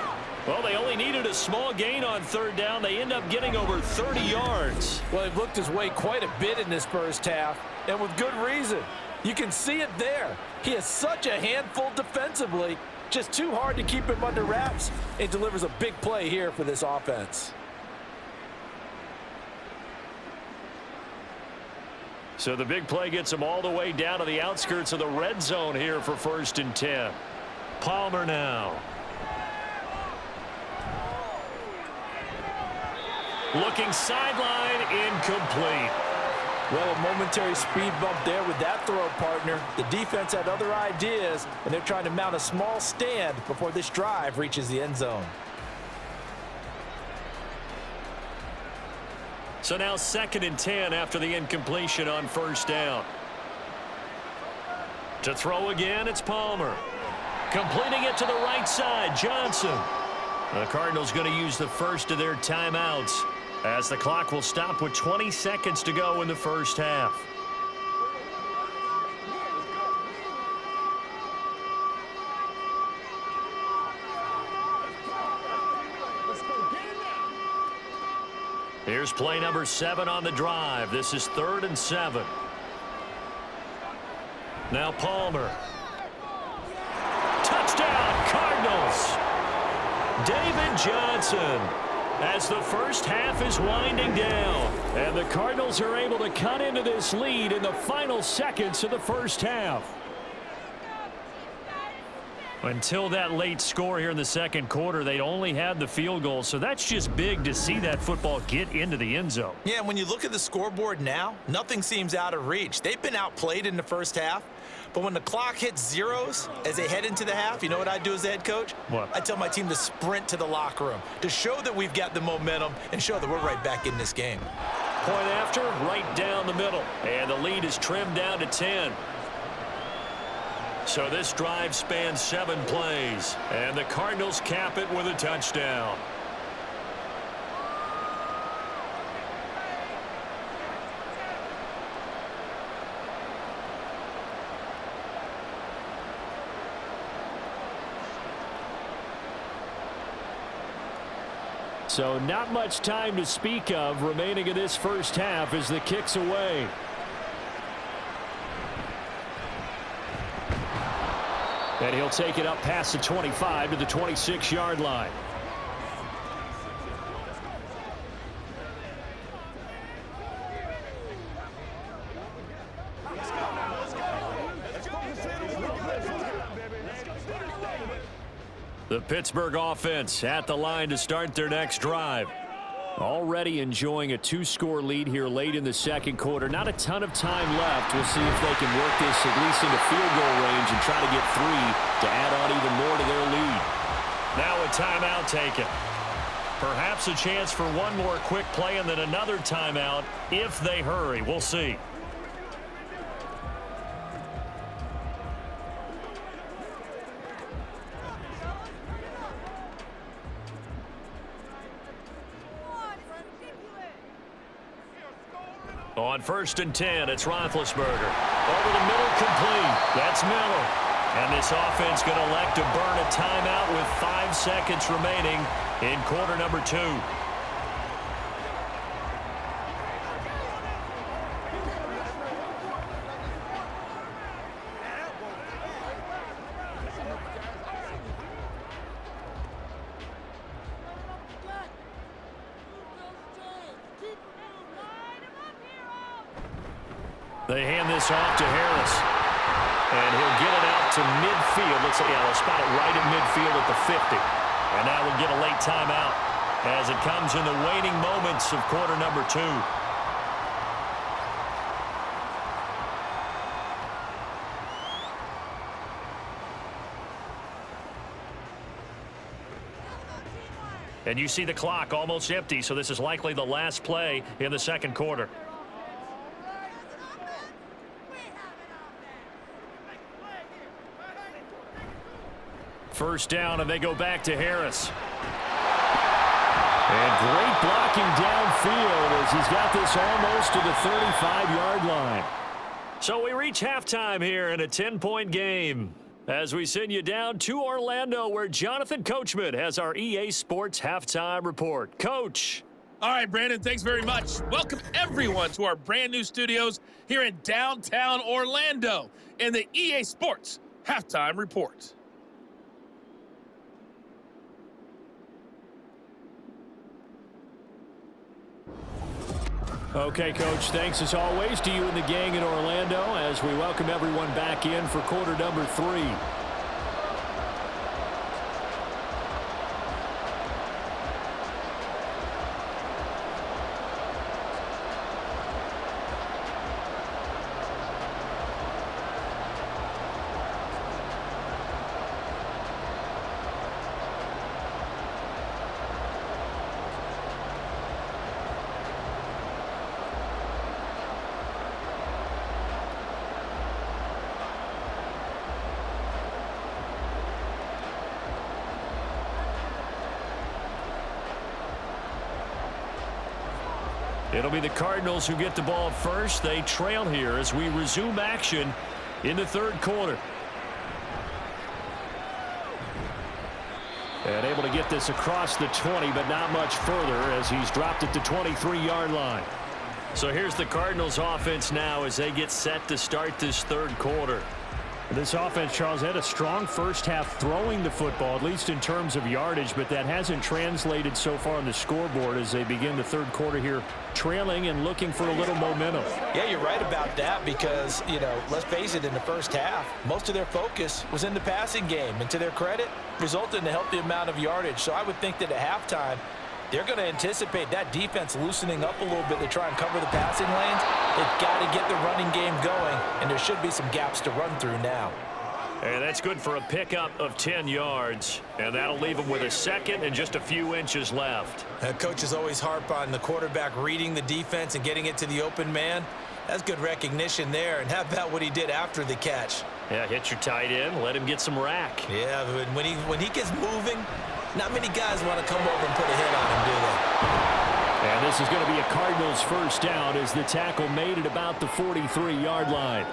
Well, they only needed a small gain on 3rd down. They end up getting over 30 yards. Well, he looked his way quite a bit in this first half, and with good reason. You can see it there. He is such a handful defensively. Just too hard to keep him under wraps. It delivers a big play here for this offense. So the big play gets him all the way down to the outskirts of the red zone here for 1st and 10. Palmer now. Looking sideline, incomplete. Well, a momentary speed bump there with that throw, partner. The defense had other ideas, and they're trying to mount a small stand before this drive reaches the end zone. So now 2nd and 10 after the incompletion on 1st down. To throw again, it's Palmer. Completing it to the right side, Johnson. The Cardinals going to use the first of their timeouts as the clock will stop with 20 seconds to go in the first half. Here's play number 7 on the drive. This is 3rd and 7. Now Palmer. Touchdown, Cardinals. David Johnson, as the first half is winding down. And the Cardinals are able to cut into this lead in the final seconds of the first half. Until that late score here in the 2nd quarter, they'd only had the field goal, so that's just big to see that football get into the end zone. Yeah, when you look at the scoreboard now, nothing seems out of reach. They've been outplayed in the first half, but when the clock hits zeros as they head into the half, you know what I do as the head coach? What? I tell my team to sprint to the locker room to show that we've got the momentum and show that we're right back in this game. Point after, right down the middle, and the lead is trimmed down to 10. So this drive spans 7 plays, and the Cardinals cap it with a touchdown. So not much time to speak of remaining in this first half as the kick's away. And he'll take it up past the 25 to the 26-yard line. The Pittsburgh offense at the line to start their next drive. Already enjoying a 2-score lead here late in the second quarter. Not a ton of time left. We'll see if they can work this at least into field goal range and try to get 3 to add on even more to their lead. Now a timeout taken. Perhaps a chance for one more quick play and then another timeout if they hurry. We'll see. On 1st and 10, it's Roethlisberger. Over the middle, complete. That's Miller. And this offense going to elect to burn a timeout with 5 seconds remaining in quarter number 2. They hand this off to Harris. And he'll get it out to midfield. Looks like, yeah, they'll spot it right at midfield at the 50. And now we'll get a late timeout as it comes in the waning moments of quarter number 2. And you see the clock almost empty, so this is likely the last play in the second quarter. First down, and they go back to Harris. And great blocking downfield as he's got this almost to the 35-yard line. So we reach halftime here in a 10-point game as we send you down to Orlando, where Jonathan Coachman has our EA Sports Halftime Report. Coach. All right, Brandon, thanks very much. Welcome, everyone, to our brand-new studios here in downtown Orlando in the EA Sports Halftime Report. Okay, Coach, thanks as always to you and the gang in Orlando as we welcome everyone back in for quarter number 3. It'll be the Cardinals who get the ball first. They trail here as we resume action in the third quarter. And able to get this across the 20, but not much further as he's dropped at the 23-yard line. So here's the Cardinals offense now as they get set to start this third quarter. This offense, Charles, had a strong first half throwing the football, at least in terms of yardage, but that hasn't translated so far on the scoreboard as they begin the third quarter here, trailing and looking for a little momentum. Yeah, you're right about that because, you know, let's face it, in the first half, most of their focus was in the passing game, and to their credit, resulted in a healthy amount of yardage. So I would think that at halftime, they're going to anticipate that defense loosening up a little bit to try and cover the passing lanes. They've got to get the running game going, and there should be some gaps to run through now. And that's good for a pickup of 10 yards, and that'll leave them with a second and just a few inches left. Coaches always harp on the quarterback reading the defense and getting it to the open man. That's good recognition there, and how about what he did after the catch? Yeah, hit your tight end, let him get some rack. Yeah, when he gets moving, not many guys want to come over and put a hit on him, do they? And this is going to be a Cardinals first down as the tackle made at about the 43-yard line.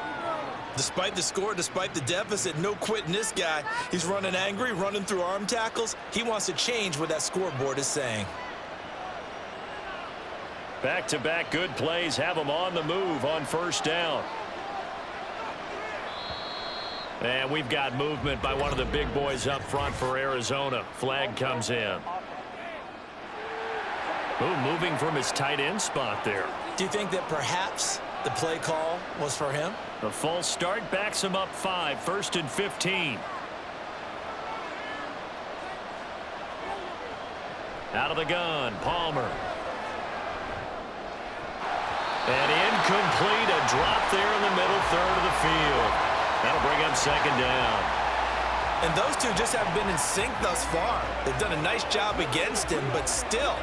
Despite the score, despite the deficit, no quitting this guy. He's running angry, running through arm tackles. He wants to change what that scoreboard is saying. Back-to-back good plays have them on the move on first down. And we've got movement by one of the big boys up front for Arizona. Flag comes in. Ooh, moving from his tight end spot there. Do you think that perhaps the play call was for him? The false start backs him up 5, 1st and 15. Out of the gun, Palmer. And incomplete, a drop there in the middle third of the field. That'll bring up second down. And those two just haven't been in sync thus far. They've done a nice job against him, but still,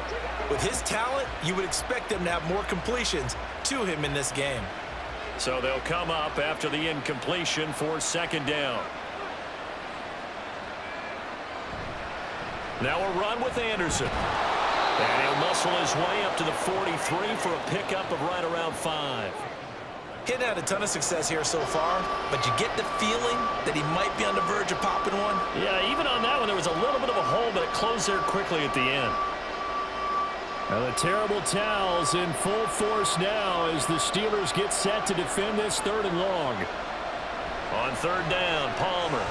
with his talent, you would expect him to have more completions to him in this game. So they'll come up after the incompletion for second down. Now a run with Anderson. And he'll muscle his way up to the 43 for a pickup of right around 5. He hadn't had a ton of success here so far, but you get the feeling that he might be on the verge of popping one. Yeah, even on that one, there was a little bit of a hole, but it closed there quickly at the end. Now the terrible towels in full force now as the Steelers get set to defend this 3rd and long. On 3rd down, Palmer.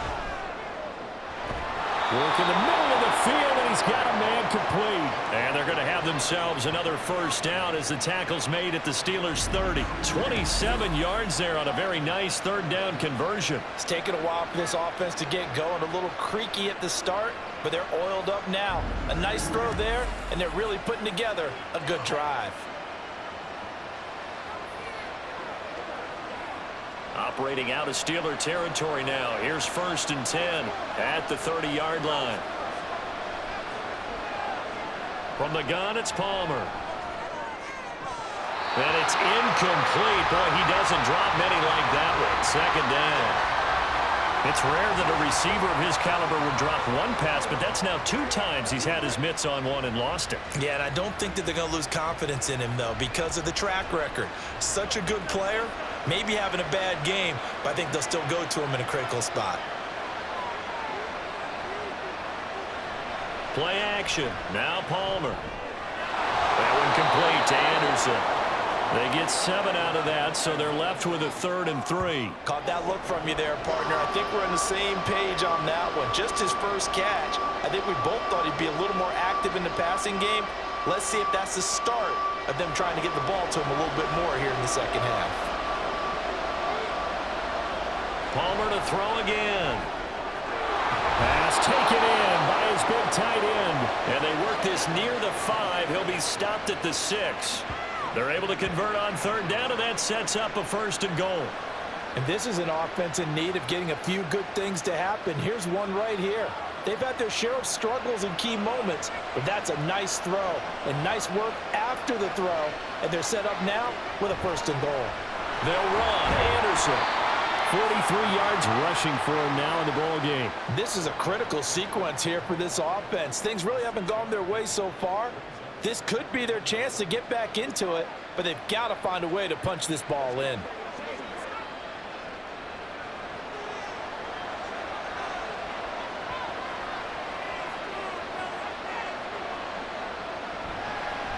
Work in the middle of the field, and he's got a man complete. And they're going to have themselves another first down as the tackle's made at the Steelers' 30. 27 yards there on a very nice 3rd down conversion. It's taken a while for this offense to get going. A little creaky at the start, but they're oiled up now. A nice throw there, and they're really putting together a good drive. Operating out of Steeler territory now. Here's 1st and 10 at the 30-yard line. From the gun, it's Palmer. And it's incomplete. Boy, he doesn't drop many like that one. 2nd down. It's rare that a receiver of his caliber would drop one pass, but that's now 2 times he's had his mitts on one and lost it. Yeah, and I don't think that they're going to lose confidence in him, though, because of the track record. Such a good player, maybe having a bad game, but I think they'll still go to him in a critical spot. Play action. Now Palmer. That one complete to Anderson. They get 7 out of that, so they're left with a 3rd and 3. Caught that look from you there, partner. I think we're on the same page on that one. Just his first catch. I think we both thought he'd be a little more active in the passing game. Let's see if that's the start of them trying to get the ball to him a little bit more here in the second half. Palmer to throw again. Pass taken in by his big tight end. And they work this near the 5. He'll be stopped at the 6. They're able to convert on 3rd down, and that sets up a 1st and goal. And this is an offense in need of getting a few good things to happen. Here's one right here. They've had their share of struggles in key moments, but that's a nice throw and nice work after the throw. And they're set up now with a 1st and goal. They'll run. Anderson. 43 yards rushing for him now in the ball game. This is a critical sequence here for this offense. Things really haven't gone their way so far. This could be their chance to get back into it, but they've got to find a way to punch this ball in.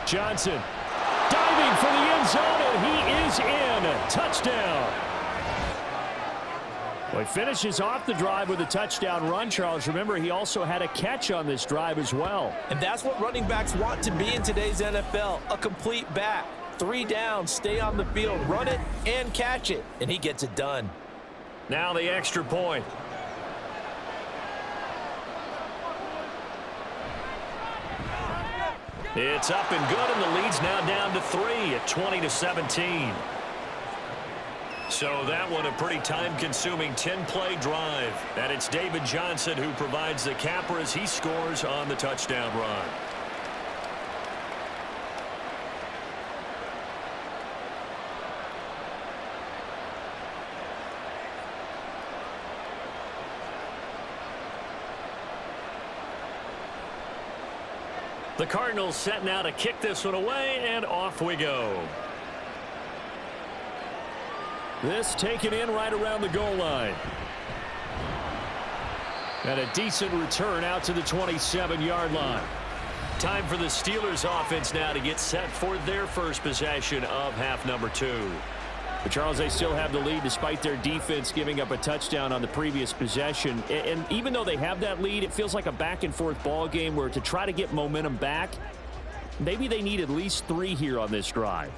Johnson diving for the end zone, and he is in. Touchdown. Well, he finishes off the drive with a touchdown run, Charles. Remember, he also had a catch on this drive as well. And that's what running backs want to be in today's NFL, a complete back. 3 down, stay on the field, run it, and catch it. And he gets it done. Now the extra point. It's up and good, and the lead's now down to 3 at 20-17. So that one a pretty time-consuming 10-play drive. And it's David Johnson who provides the capper as he scores on the touchdown run. The Cardinals set now to kick this one away, and off we go. This taken in right around the goal line. And a decent return out to the 27-yard line. Time for the Steelers offense now to get set for their first possession of half number 2. But Charles, they still have the lead despite their defense giving up a touchdown on the previous possession. And even though they have that lead, it feels like a back-and-forth ball game where to try to get momentum back, maybe they need at least 3 here on this drive.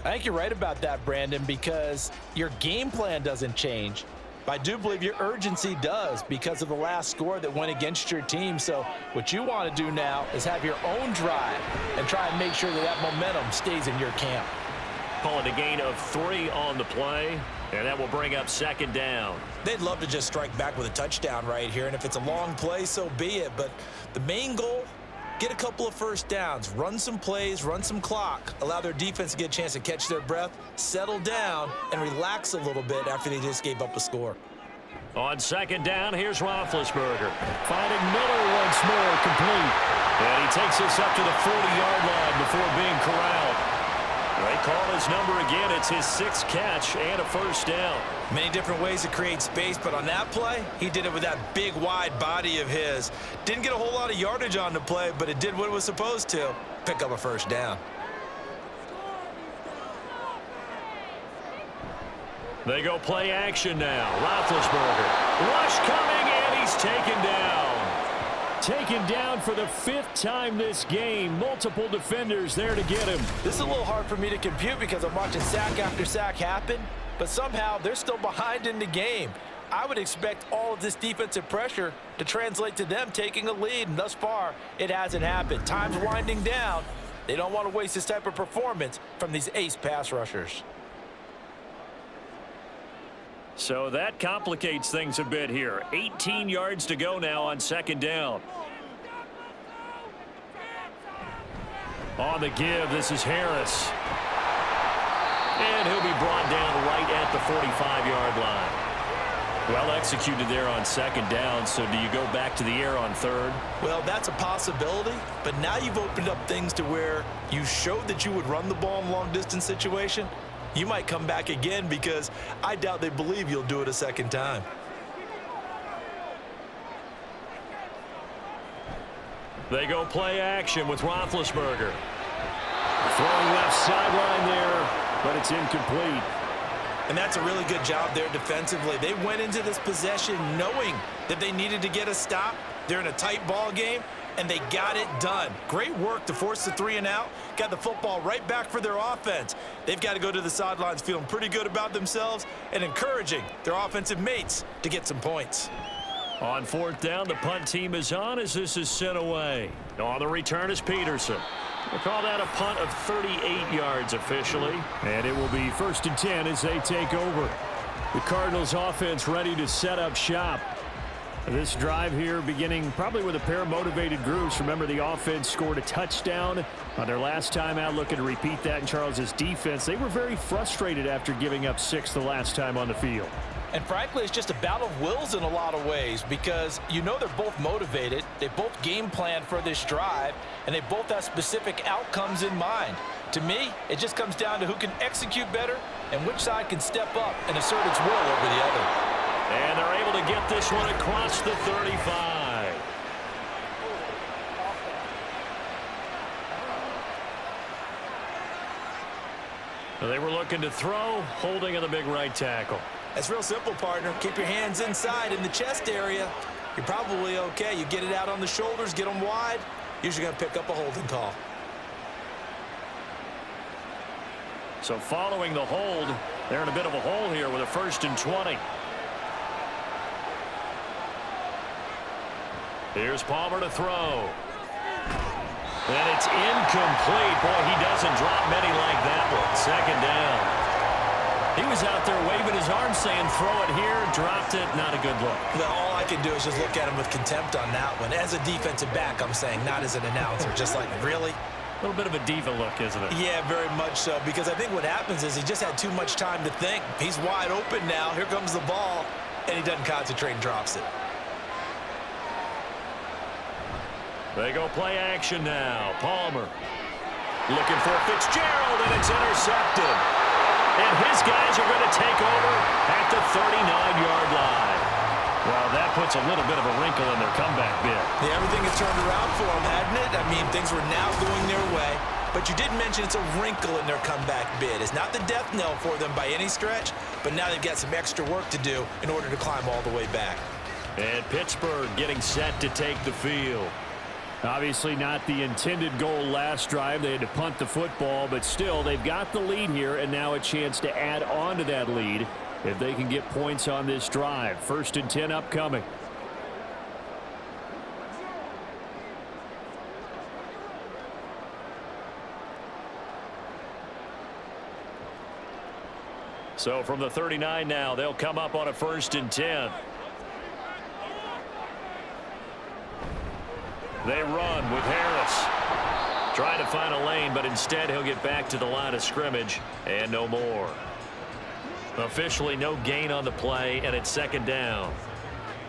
I think you're right about that, Brandon, because your game plan doesn't change. But I do believe your urgency does because of the last score that went against your team. So what you want to do now is have your own drive and try and make sure that that momentum stays in your camp. Calling a gain of 3 on the play, and that will bring up 2nd down. They'd love to just strike back with a touchdown right here, and if it's a long play, so be it. But the main goal, get a couple of first downs, run some plays, run some clock, allow their defense to get a chance to catch their breath, settle down, and relax a little bit after they just gave up a score. On 2nd down, here's Roethlisberger. Finding Miller once more, complete. And he takes us up to the 40-yard line before being corralled. They call his number again. It's his 6th catch and a first down. Many different ways to create space, but on that play, he did it with that big, wide body of his. Didn't get a whole lot of yardage on the play, but it did what it was supposed to, pick up a first down. They go play action now. Roethlisberger. Rush coming, and he's taken down. Taken down for the 5th time this game. Multiple defenders there to get him. This is a little hard for me to compute because I'm watching sack after sack happen, but somehow they're still behind in the game. I would expect all of this defensive pressure to translate to them taking a lead, and thus far, it hasn't happened. Time's winding down. They don't want to waste this type of performance from these ace pass rushers. So that complicates things a bit here. 18 yards to go now on 2nd down. On the give, this is Harris. And he'll be brought down right at the 45-yard line. Well executed there on 2nd down, so do you go back to the air on 3rd? Well, that's a possibility, but now you've opened up things to where you showed that you would run the ball in a long-distance situation. You might come back again because I doubt they believe you'll do it a 2nd time. They go play action with Roethlisberger. Throwing left sideline there, but it's incomplete. And that's a really good job there defensively. They went into this possession knowing that they needed to get a stop. They're in a tight ball game, and they got it done. Great work to force the 3 and out. Got the football right back for their offense. They've got to go to the sidelines feeling pretty good about themselves and encouraging their offensive mates to get some points. On 4th down, the punt team is on as this is sent away. On the return is Peterson. We'll call that a punt of 38 yards officially. And it will be 1st and 10 as they take over. The Cardinals offense ready to set up shop. This drive here beginning probably with a pair of motivated groups. Remember, the offense scored a touchdown on their last time out, looking to repeat that in Charles's defense. They were very frustrated after giving up 6 the last time on the field. And frankly, it's just a battle of wills in a lot of ways because you know they're both motivated. They both game planned for this drive, and they both have specific outcomes in mind. To me, it just comes down to who can execute better and which side can step up and assert its will over the other. And they're able to get this one across the 35. They were looking to throw, holding on the big right tackle. That's real simple, partner. Keep your hands inside in the chest area. You're probably okay. You get it out on the shoulders, get them wide. Usually going to pick up a holding call. So following the hold, they're in a bit of a hole here with a 1st and 20. Here's Palmer to throw. And it's incomplete. Boy, he doesn't drop many like that one. 2nd down. He was out there waving his arm saying, throw it here, dropped it, not a good look. Well, all I can do is just look at him with contempt on that one. As a defensive back, I'm saying, not as an announcer. Just like, really? A little bit of a diva look, isn't it? Yeah, very much so, because I think what happens is he just had too much time to think. He's wide open now. Here comes the ball, and he doesn't concentrate and drops it. They go play action now. Palmer looking for Fitzgerald, and it's intercepted. And his guys are going to take over at the 39-yard line. Well, that puts a little bit of a wrinkle in their comeback bid. Yeah, everything had turned around for them, hadn't it? I mean, things were now going their way. But you did mention it's a wrinkle in their comeback bid. It's not the death knell for them by any stretch, but now they've got some extra work to do in order to climb all the way back. And Pittsburgh getting set to take the field. Obviously not the intended goal last drive. They had to punt the football, but still they've got the lead here and now a chance to add on to that lead if they can get points on this drive. 1st and 10 upcoming. So from the 39 now, they'll come up on a 1st and 10. They run with Harris. Trying to find a lane, but instead he'll get back to the line of scrimmage and no more. Officially no gain on the play, and it's 2nd down.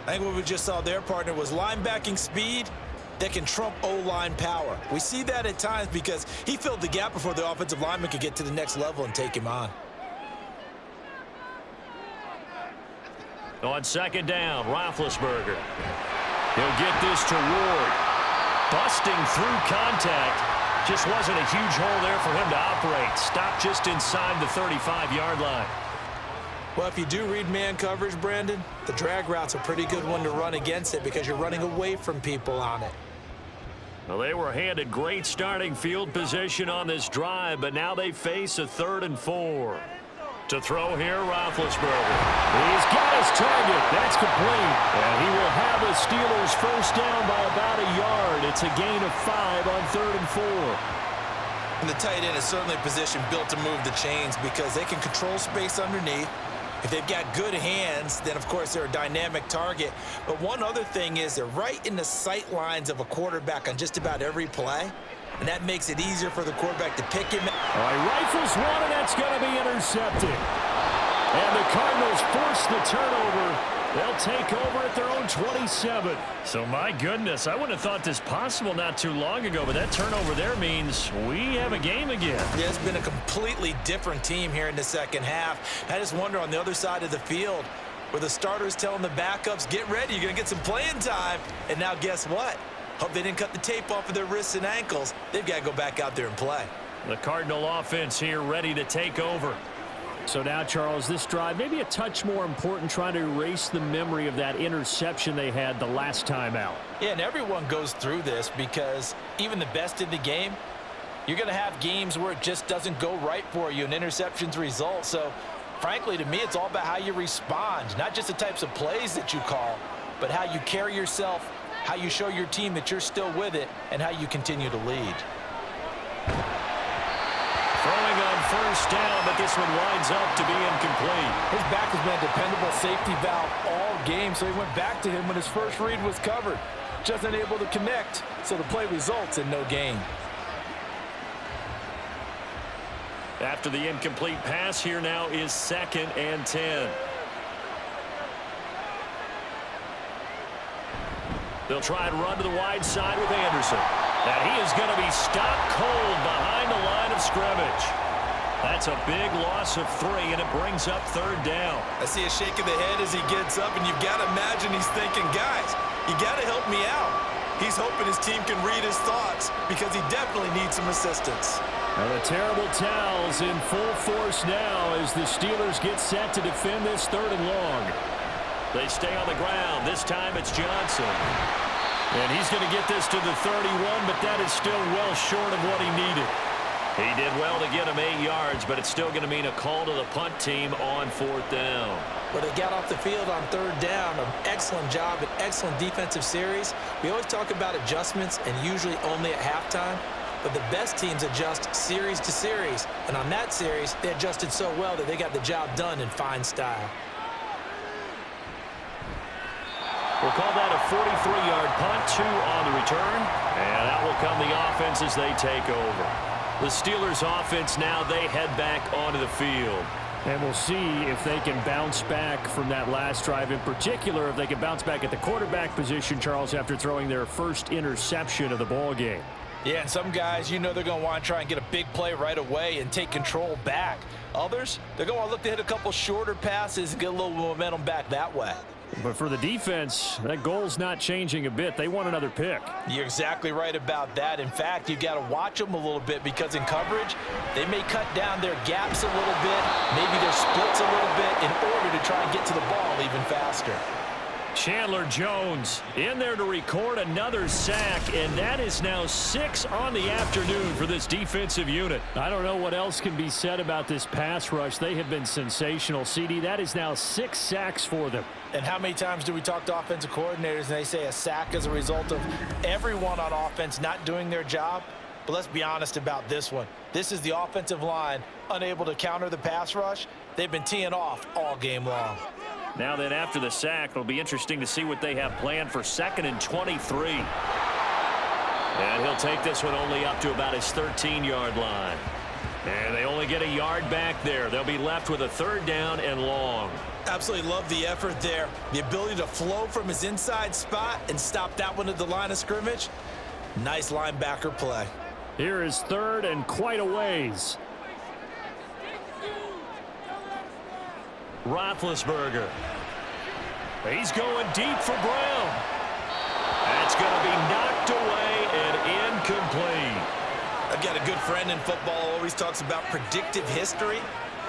I think what we just saw there, partner, was linebacking speed that can trump O-line power. We see that at times because he filled the gap before the offensive lineman could get to the next level and take him on. On 2nd down, Roethlisberger. He'll get this to Ward. Busting through contact. Just wasn't a huge hole there for him to operate. Stopped just inside the 35-yard line. Well, if you do read man coverage, Brandon, the drag route's a pretty good one to run against it because you're running away from people on it. Well, they were handed great starting field position on this drive, but now they face a 3rd and 4. To throw here, Roethlisberger. He's got his target. That's complete. And he will have the Steelers 1st down by about a yard. It's a gain of 5 on 3rd and 4. And the tight end is certainly a position built to move the chains because they can control space underneath. If they've got good hands, then, of course, they're a dynamic target. But one other thing is they're right in the sight lines of a quarterback on just about every play. And that makes it easier for the quarterback to pick him. All right, rifles one, and that's going to be intercepted. And the Cardinals force the turnover. They'll take over at their own 27. So, my goodness, I wouldn't have thought this possible not too long ago, but that turnover there means we have a game again. Yeah, it's been a completely different team here in the 2nd half. I just wonder on the other side of the field where the starters telling the backups, get ready, you're going to get some playing time. And now guess what? Hope they didn't cut the tape off of their wrists and ankles. They've got to go back out there and play. The Cardinal offense here ready to take over. So now, Charles, this drive maybe a touch more important, trying to erase the memory of that interception they had the last time out. Yeah, and everyone goes through this because even the best in the game, you're going to have games where it just doesn't go right for you and interceptions result. So, frankly, to me, it's all about how you respond, not just the types of plays that you call, but how you carry yourself, how you show your team that you're still with it, and how you continue to lead. Throwing on 1st down, but this one winds up to be incomplete. His back has been a dependable safety valve all game, so he went back to him when his first read was covered. Just unable to connect, so the play results in no gain. After the incomplete pass, here now is 2nd and 10. They'll try and run to the wide side with Anderson. And he is going to be stopped cold behind the line of scrimmage. That's a big loss of 3, and it brings up 3rd down. I see a shake of the head as he gets up, and you've got to imagine he's thinking, guys, you got to help me out. He's hoping his team can read his thoughts because he definitely needs some assistance. And the terrible towels in full force now as the Steelers get set to defend this 3rd and long. They stay on the ground. This time it's Johnson. And he's going to get this to the 31, but that is still well short of what he needed. He did well to get him 8 yards, but it's still going to mean a call to the punt team on 4th down. Well, they got off the field on 3rd down. An excellent job, an excellent defensive series. We always talk about adjustments and usually only at halftime. But the best teams adjust series to series. And on that series, they adjusted so well that they got the job done in fine style. We'll call that a 43-yard punt, 2 on the return. And out will come the offense as they take over. The Steelers offense now, they head back onto the field. And we'll see if they can bounce back from that last drive. In particular, if they can bounce back at the quarterback position, Charles, after throwing their first interception of the ball game. Yeah, and some guys, you know they're going to want to try and get a big play right away and take control back. Others, they're going to look to hit a couple shorter passes and get a little momentum back that way. But for the defense, that goal's not changing a bit. They want another pick. You're exactly right about that. In fact, you've got to watch them a little bit because in coverage, they may cut down their gaps a little bit, maybe their splits a little bit in order to try and get to the ball even faster. Chandler Jones in there to record another sack, and that is now 6 on the afternoon for this defensive unit. I don't know what else can be said about this pass rush. They have been sensational, CD. That is now 6 sacks for them. And how many times do we talk to offensive coordinators and they say a sack is a result of everyone on offense not doing their job? But let's be honest about this one. This is the offensive line unable to counter the pass rush. They've been teeing off all game long. Now then, after the sack, it'll be interesting to see what they have planned for 2nd and 23. And he'll take this one only up to about his 13-yard line. And they only get a yard back there. They'll be left with a 3rd down and long. Absolutely love the effort there. The ability to flow from his inside spot and stop that one at the line of scrimmage. Nice linebacker play. Here is 3rd and quite a ways. Roethlisberger. He's going deep for Brown. That's going to be knocked away and incomplete. I've got a good friend in football, always talks about predictive history.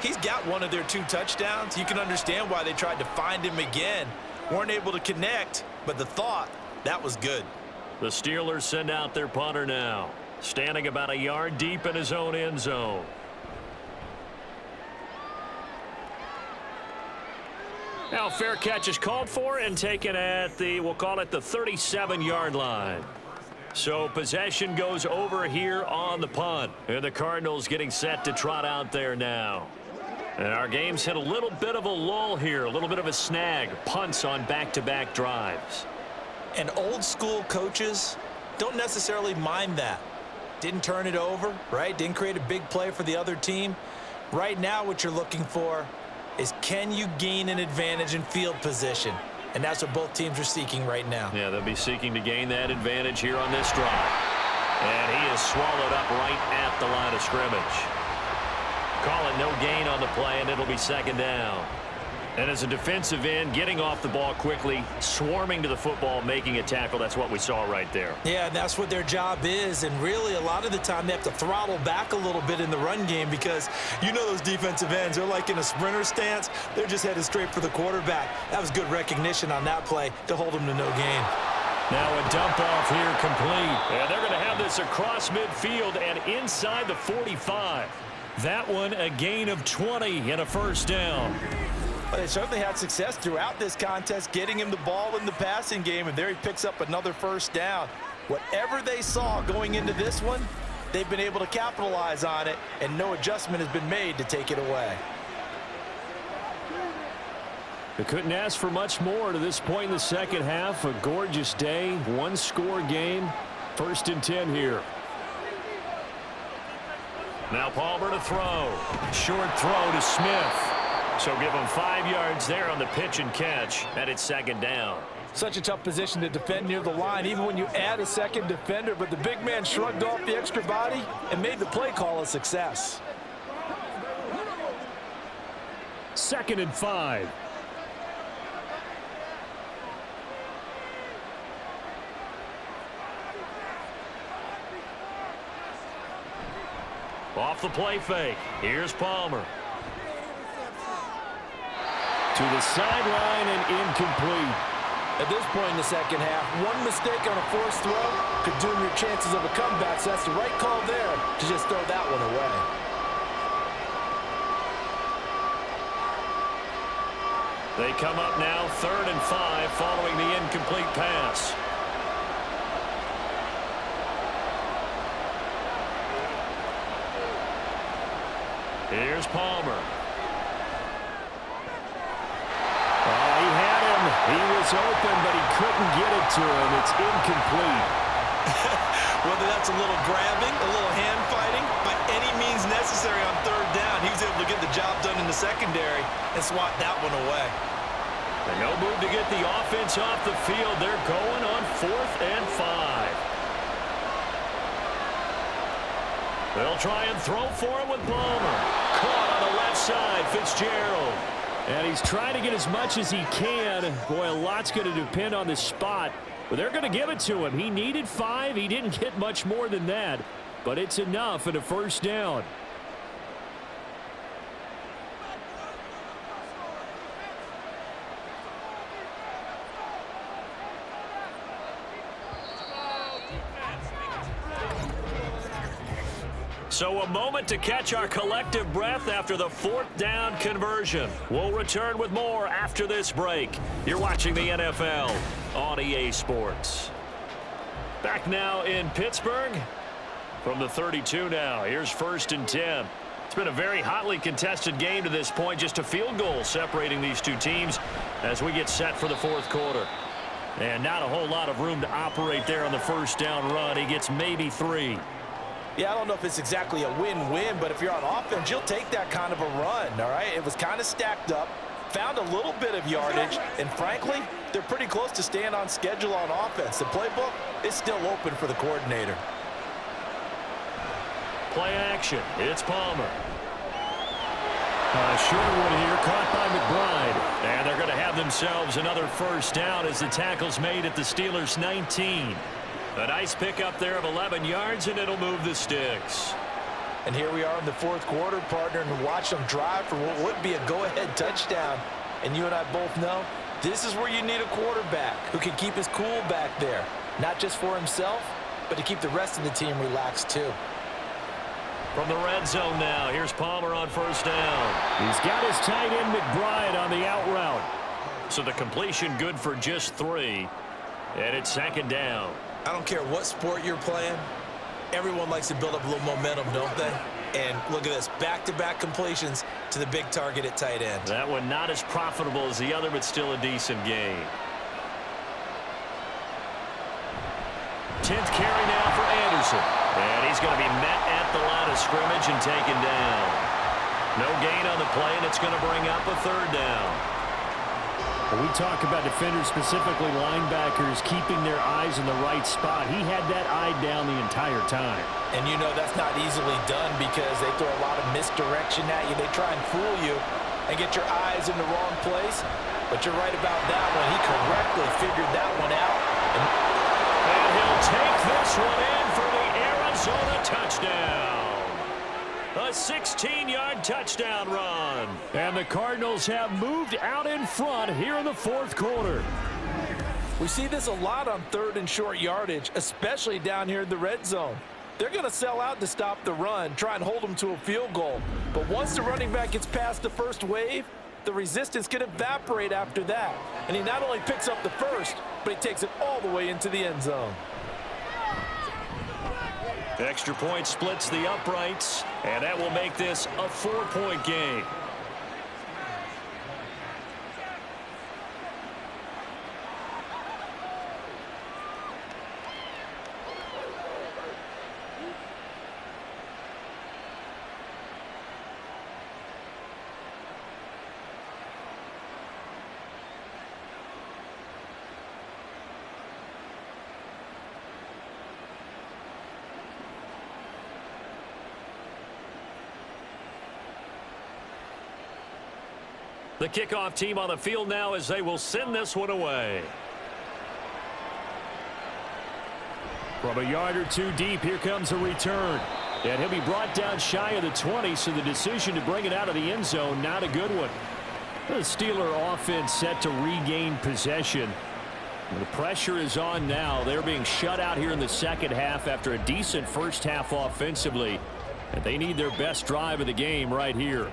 He's got one of their 2 touchdowns. You can understand why they tried to find him again. Weren't able to connect, but the thought, that was good. The Steelers send out their punter now, standing about a yard deep in his own end zone. Now, fair catch is called for and taken at the, we'll call it the 37-yard line. So possession goes over here on the punt. And the Cardinals getting set to trot out there now. And our game's hit a little bit of a lull here, a little bit of a snag. Punts on back-to-back drives. And old school coaches don't necessarily mind that. Didn't turn it over, right? Didn't create a big play for the other team. Right now what you're looking for is, can you gain an advantage in field position? And that's what both teams are seeking right now. Yeah, they'll be seeking to gain that advantage here on this drive. And he is swallowed up right at the line of scrimmage. Call it no gain on the play, and it'll be 2nd down. And as a defensive end, getting off the ball quickly, swarming to the football, making a tackle, that's what we saw right there. Yeah, and that's what their job is. And really, a lot of the time, they have to throttle back a little bit in the run game because you know those defensive ends, they're like in a sprinter stance. They're just headed straight for the quarterback. That was good recognition on that play to hold them to no gain. Now a dump off here complete. And they're going to have this across midfield and inside the 45. That one a gain of 20 and a 1st down. Well, they certainly had success throughout this contest, getting him the ball in the passing game, and there he picks up another 1st down. Whatever they saw going into this one, they've been able to capitalize on it, and no adjustment has been made to take it away. They couldn't ask for much more to this point in the 2nd half. A gorgeous day, 1-score game. 1st and 10 here. Now Palmer to throw. Short throw to Smith. So give him 5 yards there on the pitch and catch, and it's 2nd down. Such a tough position to defend near the line, even when you add a 2nd defender, but the big man shrugged off the extra body and made the play call a success. 2nd and 5. Off the play fake. Here's Palmer. To the sideline and incomplete. At this point in the 2nd half, one mistake on a forced throw could doom your chances of a comeback, so that's the right call there to just throw that one away. They come up now 3rd and 5 following the incomplete pass. Here's Palmer. He had him. He was open, but he couldn't get it to him. It's incomplete. Whether that's a little grabbing, a little hand fighting, by any means necessary on 3rd down, he was able to get the job done in the secondary and swat that one away. And no move to get the offense off the field. They're going on 4th and 5. They'll try and throw for him with Palmer. Caught on the left side, Fitzgerald. And he's trying to get as much as he can. Boy, a lot's going to depend on the spot. But they're going to give it to him. He needed 5. He didn't get much more than that. But it's enough at a 1st down. So a moment to catch our collective breath after the 4th down conversion. We'll return with more after this break. You're watching the NFL on EA Sports. Back now in Pittsburgh from the 32 now. Here's 1st and 10. It's been a very hotly contested game to this point. Just a field goal separating these two teams as we get set for the 4th quarter. And not a whole lot of room to operate there on the 1st down run. He gets maybe 3. Yeah, I don't know if it's exactly a win-win, but if you're on offense, you'll take that kind of a run, all right? It was kind of stacked up, found a little bit of yardage, and frankly, they're pretty close to staying on schedule on offense. The playbook is still open for the coordinator. Play action. It's Palmer. Short one here, caught by McBride. And they're going to have themselves another 1st down as the tackle's made at the Steelers' 19. A nice pickup there of 11 yards, and it'll move the sticks. And here we are in the 4th quarter, partner, and watch them drive for what would be a go-ahead touchdown. And you and I both know this is where you need a quarterback who can keep his cool back there, not just for himself, but to keep the rest of the team relaxed too. From the red zone now, here's Palmer on 1st down. He's got his tight end McBride on the out route. So the completion good for just 3. And it's 2nd down. I don't care what sport you're playing. Everyone likes to build up a little momentum, don't they? And look at this, back-to-back completions to the big target at tight end. That one not as profitable as the other, but still a decent gain. 10th carry now for Anderson. And he's going to be met at the line of scrimmage and taken down. No gain on the play, and it's going to bring up a 3rd down. When we talk about defenders, specifically linebackers, keeping their eyes in the right spot, he had that eye down the entire time. And you know that's not easily done because they throw a lot of misdirection at you. They try and fool you and get your eyes in the wrong place. But you're right about that one. He correctly figured that one out. And he'll take this one in for the Arizona touchdown. A 16-yard touchdown run. And the Cardinals have moved out in front here in the 4th quarter. We see this a lot on 3rd and short yardage, especially down here in the red zone. They're going to sell out to stop the run, try and hold them to a field goal. But once the running back gets past the first wave, the resistance can evaporate after that. And he not only picks up the first, but he takes it all the way into the end zone. Extra point splits the uprights, and that will make this a 4-point game. The kickoff team on the field now as they will send this one away. From a yard or 2 deep, here comes a return. And he'll be brought down shy of the 20, so the decision to bring it out of the end zone, not a good one. The Steeler offense set to regain possession. The pressure is on now. They're being shut out here in the 2nd half after a decent 1st half offensively. And they need their best drive of the game right here.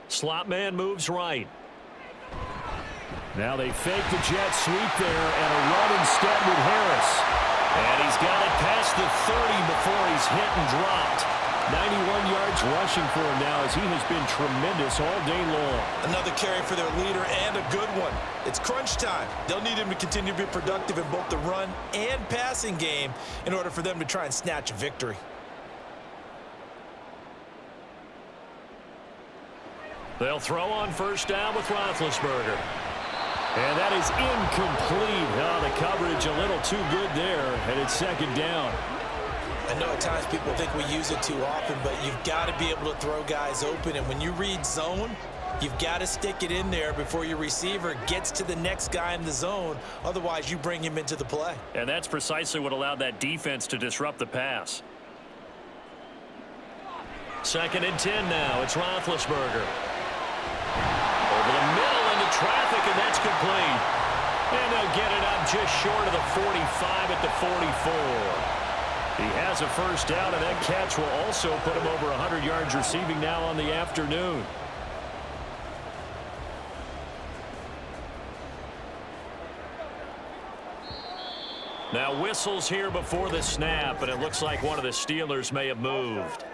Slot man moves right. Now they fake the jet sweep there and a run instead with Harris. And he's got it past the 30 before he's hit and dropped. 91 yards rushing for him now as he has been tremendous all day long. Another carry for their leader and a good one. It's crunch time. They'll need him to continue to be productive in both the run and passing game in order for them to try and snatch a victory. They'll throw on 1st down with Roethlisberger. And that is incomplete. Oh, the coverage a little too good there, and it's 2nd down. I know at times people think we use it too often, but you've got to be able to throw guys open. And when you read zone, you've got to stick it in there before your receiver gets to the next guy in the zone. Otherwise, you bring him into the play. And that's precisely what allowed that defense to disrupt the pass. 2nd and 10 now. It's Roethlisberger. Over the middle into traffic, and that's complete. And they'll get it up just short of the 45 at the 44. He has a first down, and that catch will also put him over 100 yards receiving now on the afternoon. Now whistles here before the snap, and it looks like one of the Steelers may have moved.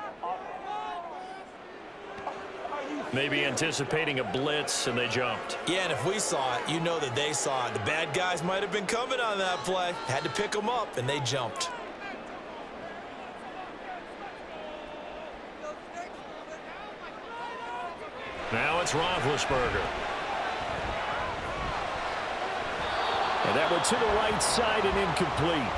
Maybe anticipating a blitz, and they jumped. Yeah, and if we saw it, you know that they saw it. The bad guys might have been coming on that play. Had to pick them up, and they jumped. Now it's Roethlisberger. And that one to the right side and incomplete.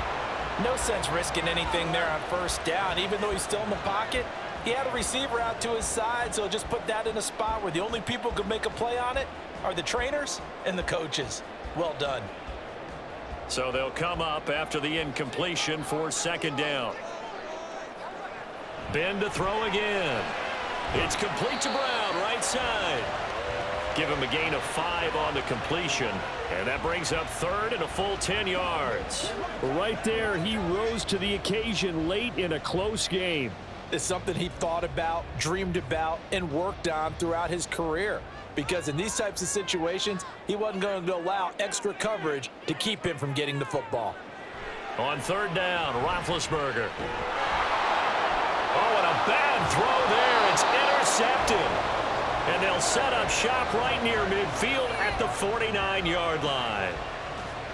No sense risking anything there on first down. Even though he's still in the pocket, he had a receiver out to his side, so just put that in a spot where the only people who could make a play on it are the trainers and the coaches. Well done. So they'll come up after the incompletion for 2nd down. Ben to throw again. It's complete to Brown, right side. Give him a gain of 5 on the completion. And that brings up 3rd and a full 10 yards. Right there, he rose to the occasion late in a close game. It's something he thought about, dreamed about, and worked on throughout his career. Because in these types of situations, he wasn't going to allow extra coverage to keep him from getting the football. On 3rd down, Roethlisberger. Oh, and a bad throw there. It's intercepted. And they'll set up shop right near midfield at the 49-yard line.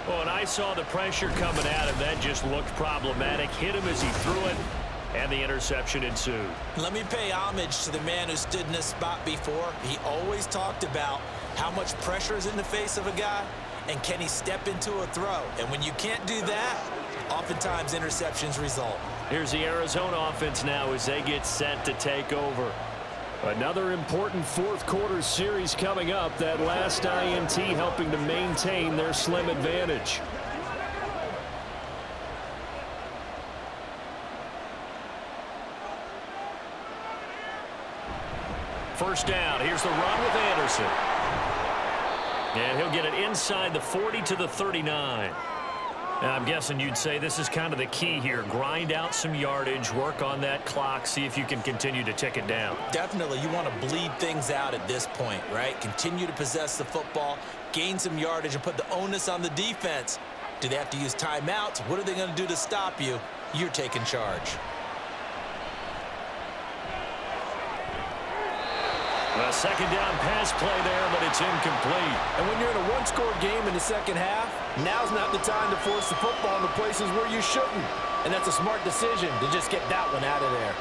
Oh, and I saw the pressure coming at him. That just looked problematic. Hit him as he threw it, and the interception ensued. Let me pay homage to the man who stood in this spot before. He always talked about how much pressure is in the face of a guy, and can he step into a throw. And when you can't do that, oftentimes interceptions result. Here's the Arizona offense now as they get set to take over. Another important 4th quarter series coming up. That last INT helping to maintain their slim advantage. First down. Here's the run with Anderson. And he'll get it inside the 40 to the 39. Now, I'm guessing you'd say this is kind of the key here. Grind out some yardage, work on that clock, see if you can continue to tick it down. Definitely, you want to bleed things out at this point, right? Continue to possess the football, gain some yardage, and put the onus on the defense. Do they have to use timeouts? What are they going to do to stop you? You're taking charge. A 2nd down pass play there, but it's incomplete. And when you're in a one-score game in the second half, now's not the time to force the football in the places where you shouldn't. And that's a smart decision to just get that one out of there.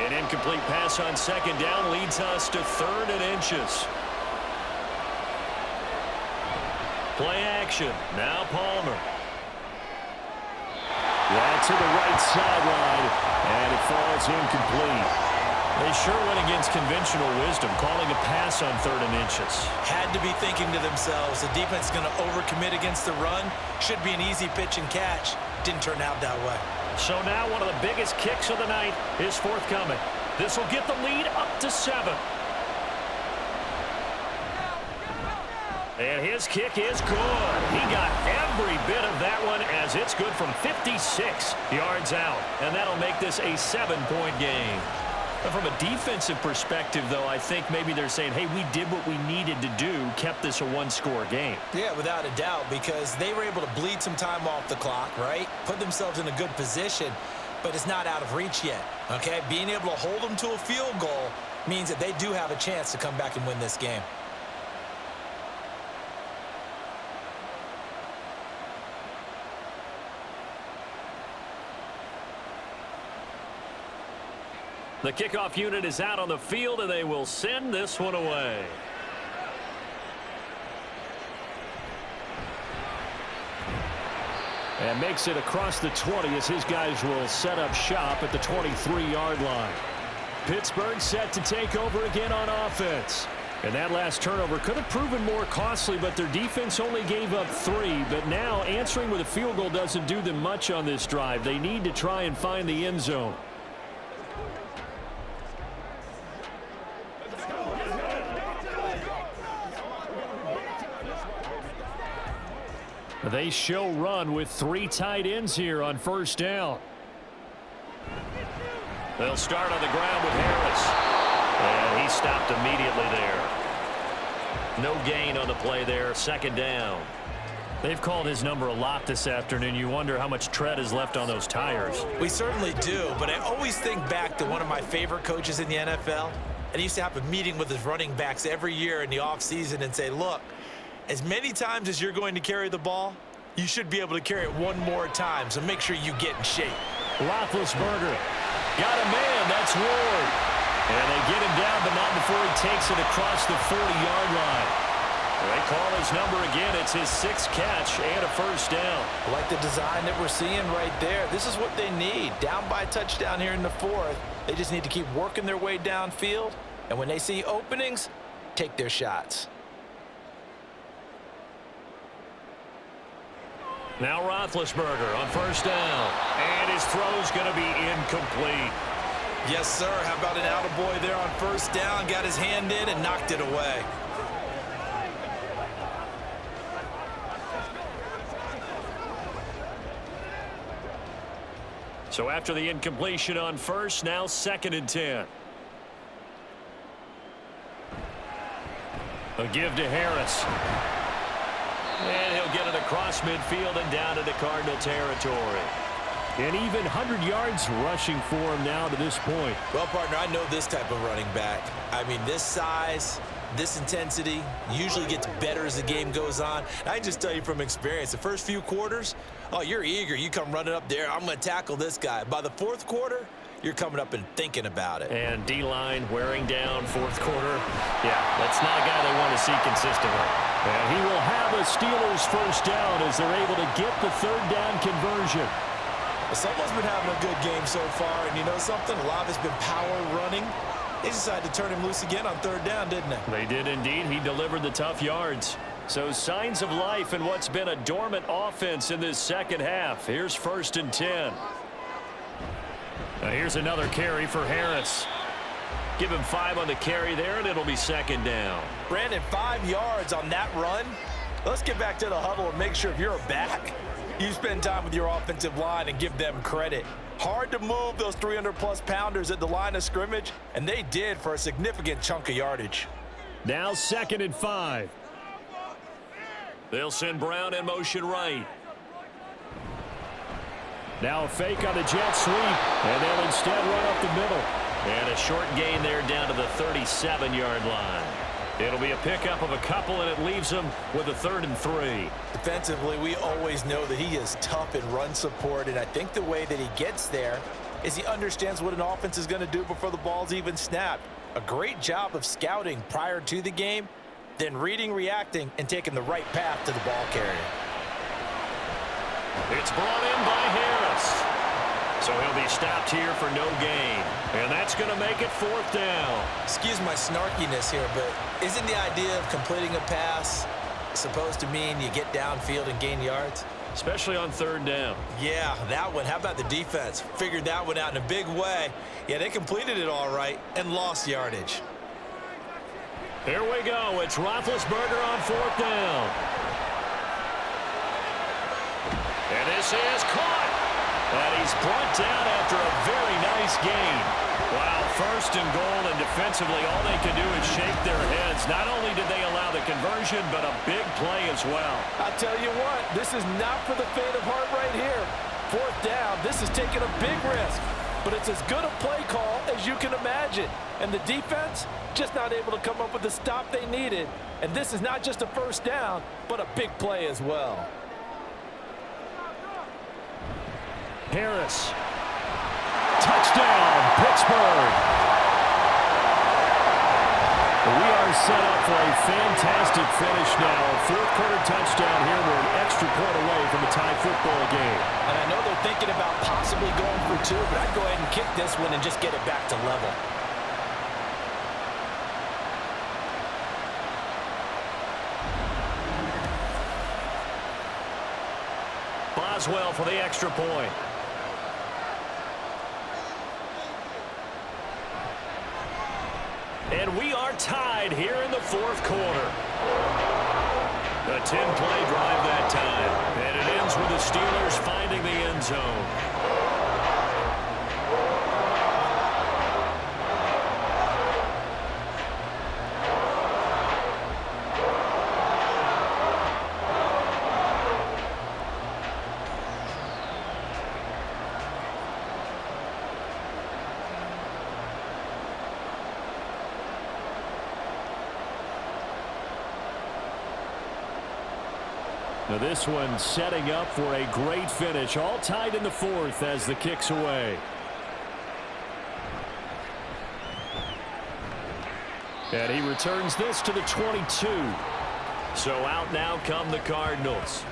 An incomplete pass on 2nd down leads us to 3rd and inches. Play action. Now Palmer. Yeah, to the right sideline, and it falls incomplete. They sure went against conventional wisdom, calling a pass on 3rd and inches. Had to be thinking to themselves, the defense is going to overcommit against the run. Should be an easy pitch and catch. Didn't turn out that way. So now one of the biggest kicks of the night is forthcoming. This will get the lead up to 7. And his kick is good. He got every bit of that one as it's good from 56 yards out. And that'll make this a 7-point game. But from a defensive perspective, though, I think maybe they're saying, hey, we did what we needed to do, kept this a one-score game. Yeah, without a doubt, because they were able to bleed some time off the clock, right? Put themselves in a good position, but it's not out of reach yet, okay? Being able to hold them to a field goal means that they do have a chance to come back and win this game. The kickoff unit is out on the field, and they will send this one away. And makes it across the 20 as his guys will set up shop at the 23-yard line. Pittsburgh set to take over again on offense. And that last turnover could have proven more costly, but their defense only gave up 3. But now answering with a field goal doesn't do them much on this drive. They need to try and find the end zone. They show run with 3 tight ends here on first down. They'll start on the ground with Harris. And he stopped immediately there. No gain on the play there. Second down. They've called his number a lot this afternoon. You wonder how much tread is left on those tires. We certainly do, but I always think back to one of my favorite coaches in the NFL. And he used to have a meeting with his running backs every year in the offseason and say, look, as many times as you're going to carry the ball, you should be able to carry it one more time, so make sure you get in shape. Roethlisberger got a man. That's Ward. And they get him down, but not before he takes it across the 40-yard line. They call his number again. It's his 6th catch and a first down. I like the design that we're seeing right there. This is what they need. Down by a touchdown here in the 4th. They just need to keep working their way downfield. And when they see openings, take their shots. Now Roethlisberger on first down. And his throw's going to be incomplete. Yes, sir. How about an attaboy there on first down? Got his hand in and knocked it away. So after the incompletion on first, now 2nd and 10. A give to Harris. And he'll get it across midfield and down into Cardinal territory. And even 100 yards rushing for him now to this point. Well, partner, I know this type of running back. I mean, this size, this intensity usually gets better as the game goes on. I can just tell you from experience, the first few quarters, oh, you're eager. You come running up there, I'm going to tackle this guy. By the 4th quarter, you're coming up and thinking about it. And D-line wearing down 4th quarter. Yeah, that's not a guy they want to see consistently. And he will have a Steelers first down as they're able to get the 3rd down conversion. Someone's been having a good game so far, and you know something? A lot of it's been power running. They decided to turn him loose again on 3rd down, didn't they? They did indeed. He delivered the tough yards. So signs of life in what's been a dormant offense in this second half. Here's 1st and 10. Now here's another carry for Harris. Give him 5 on the carry there, and it'll be 2nd down. Brandon, 5 yards on that run. Let's get back to the huddle and make sure if you're a back, you spend time with your offensive line and give them credit. Hard to move those 300-plus pounders at the line of scrimmage, and they did for a significant chunk of yardage. Now 2nd and 5. They'll send Brown in motion right. Now a fake on the jet sweep, and they'll instead run up the middle. And a short gain there down to the 37-yard line. It'll be a pickup of a couple, and it leaves them with a 3rd and 3. Defensively, we always know that he is tough in run support, and I think the way that he gets there is he understands what an offense is going to do before the ball's even snapped. A great job of scouting prior to the game, then reading, reacting, and taking the right path to the ball carrier. It's brought in by Harris. So he'll be stopped here for no gain. And that's going to make it 4th down. Excuse my snarkiness here, but isn't the idea of completing a pass supposed to mean you get downfield and gain yards? Especially on 3rd down. Yeah, that one. How about the defense? Figured that one out in a big way. Yeah, they completed it all right and lost yardage. Here we go. It's Roethlisberger on 4th down. And this is caught. And he's brought down after a very nice gain. Wow, 1st and goal, and defensively all they can do is shake their heads. Not only did they allow the conversion, but a big play as well. I tell you what, this is not for the faint of heart right here. 4th down, this is taking a big risk. But it's as good a play call as you can imagine. And the defense just not able to come up with the stop they needed. And this is not just a 1st down, but a big play as well. Harris. Touchdown, Pittsburgh. We are set up for a fantastic finish now. A 4th quarter touchdown here. We're an extra point away from a tie football game. And I know they're thinking about possibly going for 2, but I'd go ahead and kick this one and just get it back to level. Boswell for the extra point. And we are tied here in the fourth quarter. A 10-play drive that time. And it ends with the Steelers finding the end zone. Now this one setting up for a great finish. All tied in the fourth as the kick's away. And he returns this to the 22. So out now come the Cardinals.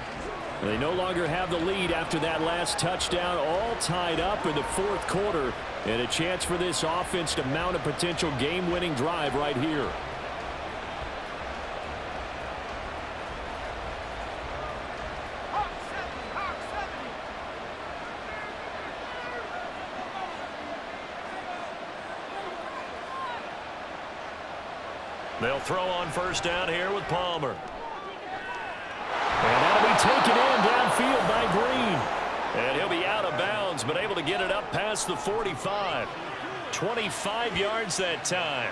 They no longer have the lead after that last touchdown. All tied up in the fourth quarter. And a chance for this offense to mount a potential game-winning drive right here. They'll throw on first down here with Palmer. And that'll be taken in downfield by Green. And he'll be out of bounds, but able to get it up past the 45. 25 yards that time.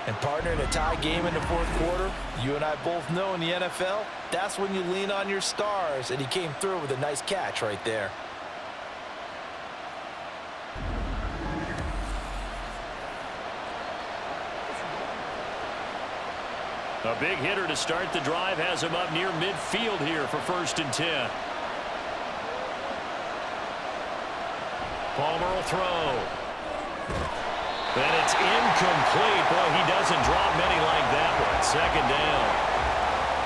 And partner, in a tie game in the fourth quarter, you and I both know in the NFL, that's when you lean on your stars. And he came through with a nice catch right there. A big hitter to start the drive has him up near midfield here for 1st and 10. Palmer will throw. And it's incomplete. Boy, he doesn't drop many like that one. 2nd down.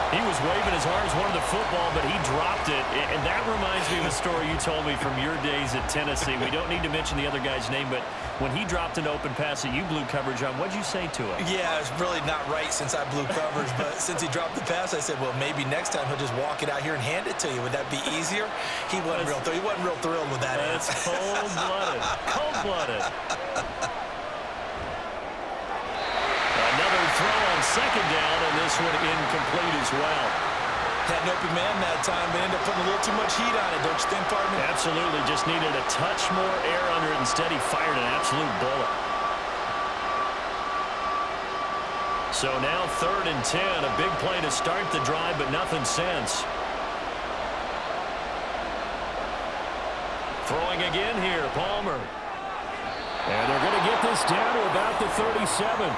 He was waving his arms, wanted the football, but he dropped it. And that reminds me of a story you told me from your days at Tennessee. We don't need to mention the other guy's name, but when he dropped an open pass that you blew coverage on, what'd you say to him? Yeah, it's really not right since I blew coverage, but since he dropped the pass, I said, well, maybe next time he'll just walk it out here and hand it to you. Would that be easier? He wasn't real thrilled with that. That's cold-blooded. Cold-blooded. Another throw on 2nd down, and this one incomplete as well. Had an open man that time, but ended up putting a little too much heat on it, don't you think, partner? Absolutely. Just needed a touch more air under it. Instead, he fired an absolute bullet. So now 3rd and 10. A big play to start the drive, but nothing since. Throwing again here, Palmer. And they're going to get this down to about the 37.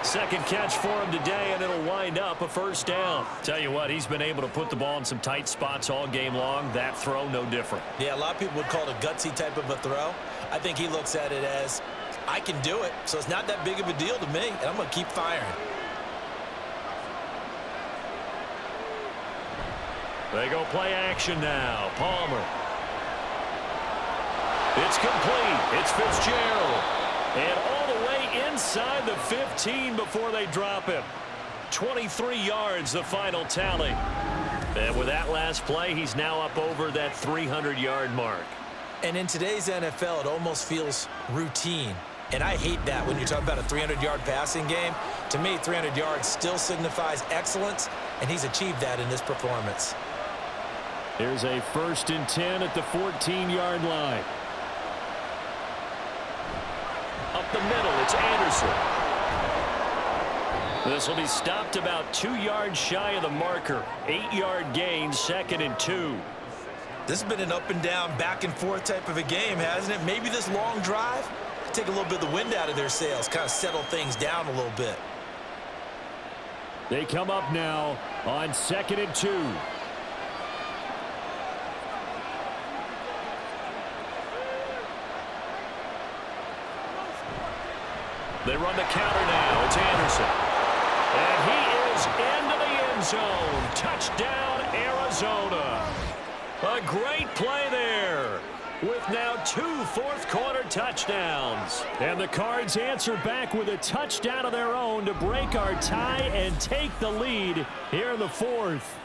2nd catch for him today, and it'll wind up a 1st down. Tell you what, he's been able to put the ball in some tight spots all game long. That throw, no different. Yeah, a lot of people would call it a gutsy type of a throw. I think he looks at it as, I can do it, so it's not that big of a deal to me, and I'm going to keep firing. They go play action now. Palmer. It's complete. It's Fitzgerald. And all the way inside the 15 before they drop him. 23 yards, the final tally. And with that last play, he's now up over that 300-yard mark. And in today's NFL, it almost feels routine. And I hate that when you talk about a 300-yard passing game. To me, 300 yards still signifies excellence, and he's achieved that in this performance. Here's a 1st and 10 at the 14-yard line. Up the middle, it's Anderson. This will be stopped about 2 yards shy of the marker. 8-yard gain, 2nd and 2. This has been an up and down, back and forth type of a game, hasn't it? Maybe this long drive could take a little bit of the wind out of their sails, kind of settle things down a little bit. They come up now on 2nd and 2. They run the counter now. It's Anderson. And he is into the end zone. Touchdown, Arizona. A great play there with now 2 fourth-quarter touchdowns. And the Cards answer back with a touchdown of their own to break our tie and take the lead here in the fourth.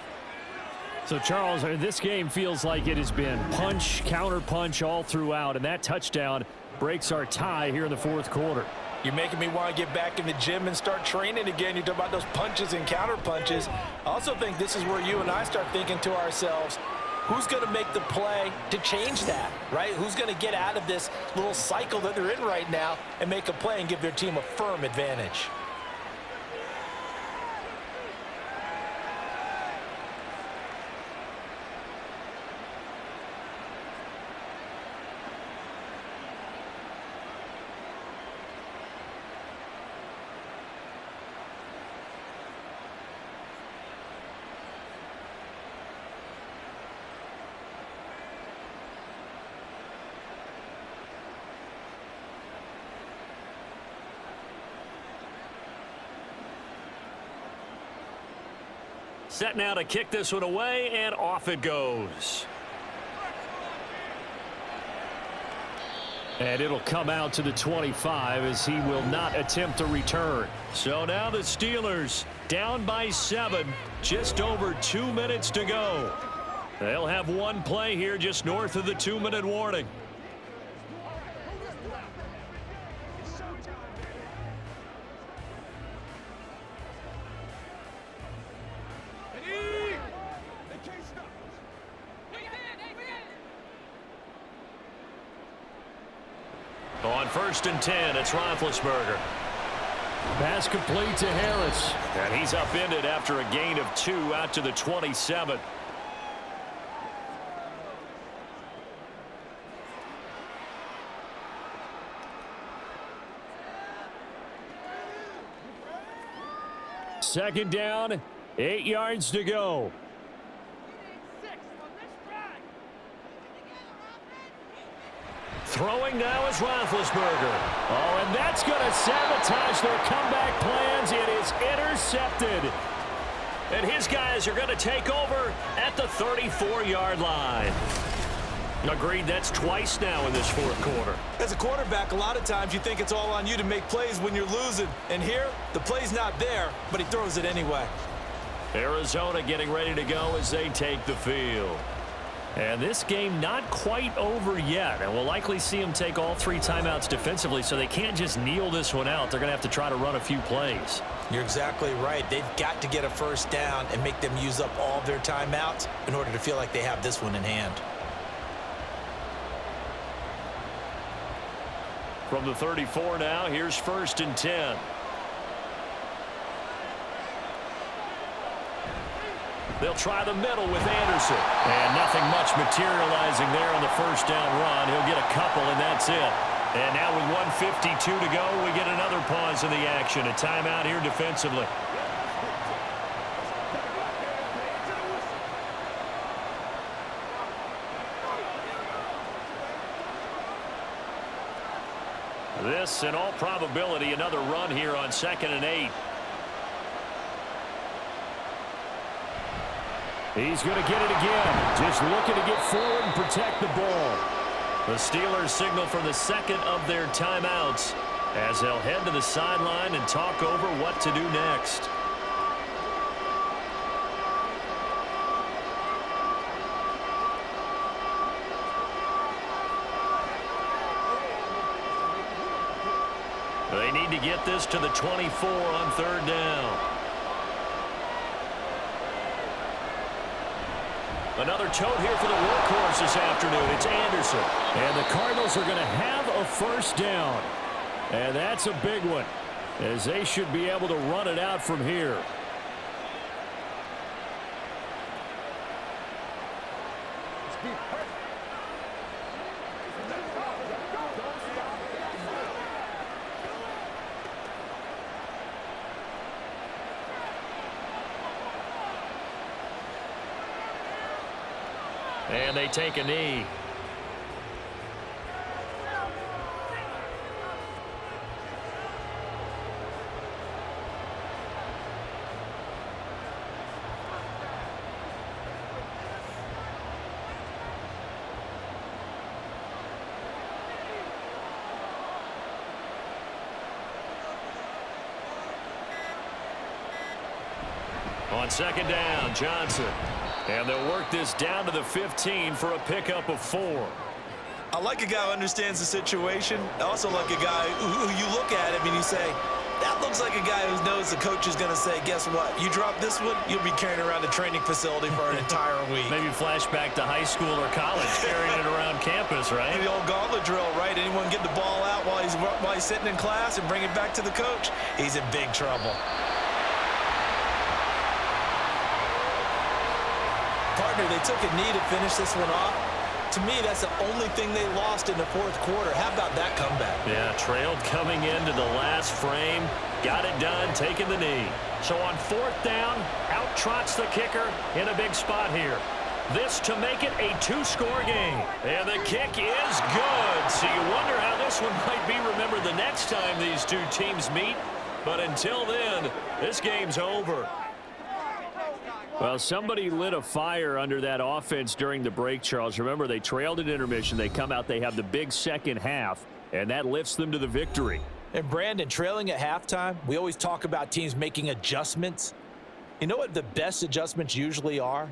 So, Charles, this game feels like it has been punch, counter-punch all throughout, and that touchdown breaks our tie here in the fourth quarter. You're making me want to get back in the gym and start training again. You talk about those punches and counter punches. I also think this is where you and I start thinking to ourselves, who's going to make the play to change that, right? Who's going to get out of this little cycle that they're in right now and make a play and give their team a firm advantage? Set now to kick this one away, and off it goes. And it'll come out to the 25 as he will not attempt a return. So now the Steelers down by 7, just over 2 minutes to go. They'll have one play here just north of the 2-minute warning. On 1st and 10, it's Roethlisberger. Pass complete to Harris. And he's upended after a gain of 2 out to the 27. Second down, 8 yards to go. Throwing now is Roethlisberger. Oh, and that's going to sabotage their comeback plans. It is intercepted. And his guys are going to take over at the 34-yard line. Agreed, that's twice now in this fourth quarter. As a quarterback, a lot of times you think it's all on you to make plays when you're losing. And here, the play's not there, but he throws it anyway. Arizona getting ready to go as they take the field. And this game not quite over yet. And we'll likely see them take all 3 timeouts defensively, so they can't just kneel this one out. They're going to have to try to run a few plays. You're exactly right. They've got to get a first down and make them use up all of their timeouts in order to feel like they have this one in hand. From the 34 now, here's 1st and 10. They'll try the middle with Anderson. And nothing much materializing there on the first down run. He'll get a couple, and that's it. And now with 1:52 to go, we get another pause in the action. A timeout here defensively. This, in all probability, another run here on 2nd and 8. He's going to get it again. Just looking to get forward and protect the ball. The Steelers signal for the second of their timeouts as they'll head to the sideline and talk over what to do next. They need to get this to the 24 on 3rd down. Another tote here for the workhorse this afternoon. It's Anderson. And the Cardinals are going to have a first down. And that's a big one, as they should be able to run it out from here. And they take a knee. On 2nd down, Johnson. And they'll work this down to the 15 for a pickup of 4. I like a guy who understands the situation. I also like a guy who you look at him and you say, that looks like a guy who knows the coach is going to say, guess what? You drop this one, you'll be carrying around the training facility for an entire week. Maybe flashback to high school or college, carrying it around campus, right? The old gauntlet drill, right? Anyone get the ball out while he's sitting in class and bring it back to the coach, he's in big trouble. Partner, they took a knee to finish this one off. To me, that's the only thing they lost in the fourth quarter. How about that comeback? Yeah, trailed coming into the last frame. Got it done, taking the knee. So on 4th down, out trots the kicker in a big spot here. This to make it a 2-score game. And the kick is good. So you wonder how this one might be remembered the next time these two teams meet. But until then, this game's over. Well, somebody lit a fire under that offense during the break, Charles. Remember, they trailed at intermission. They come out, they have the big second half, and that lifts them to the victory. And Brandon, trailing at halftime, we always talk about teams making adjustments. You know what the best adjustments usually are?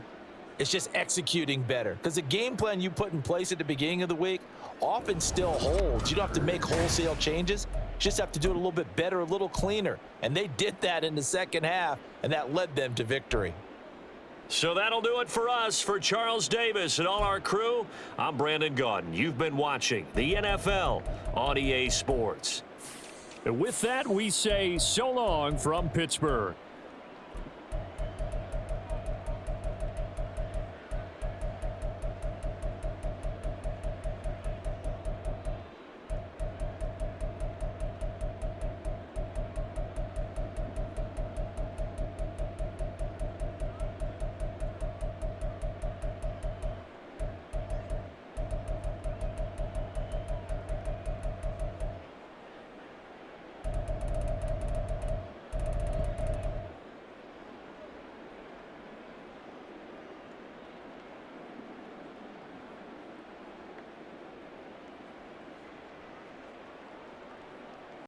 It's just executing better. Because the game plan you put in place at the beginning of the week often still holds. You don't have to make wholesale changes. You just have to do it a little bit better, a little cleaner. And they did that in the second half, and that led them to victory. So that'll do it for us. For Charles Davis and all our crew, I'm Brandon Gaudin. You've been watching the NFL on EA Sports. And with that, we say so long from Pittsburgh.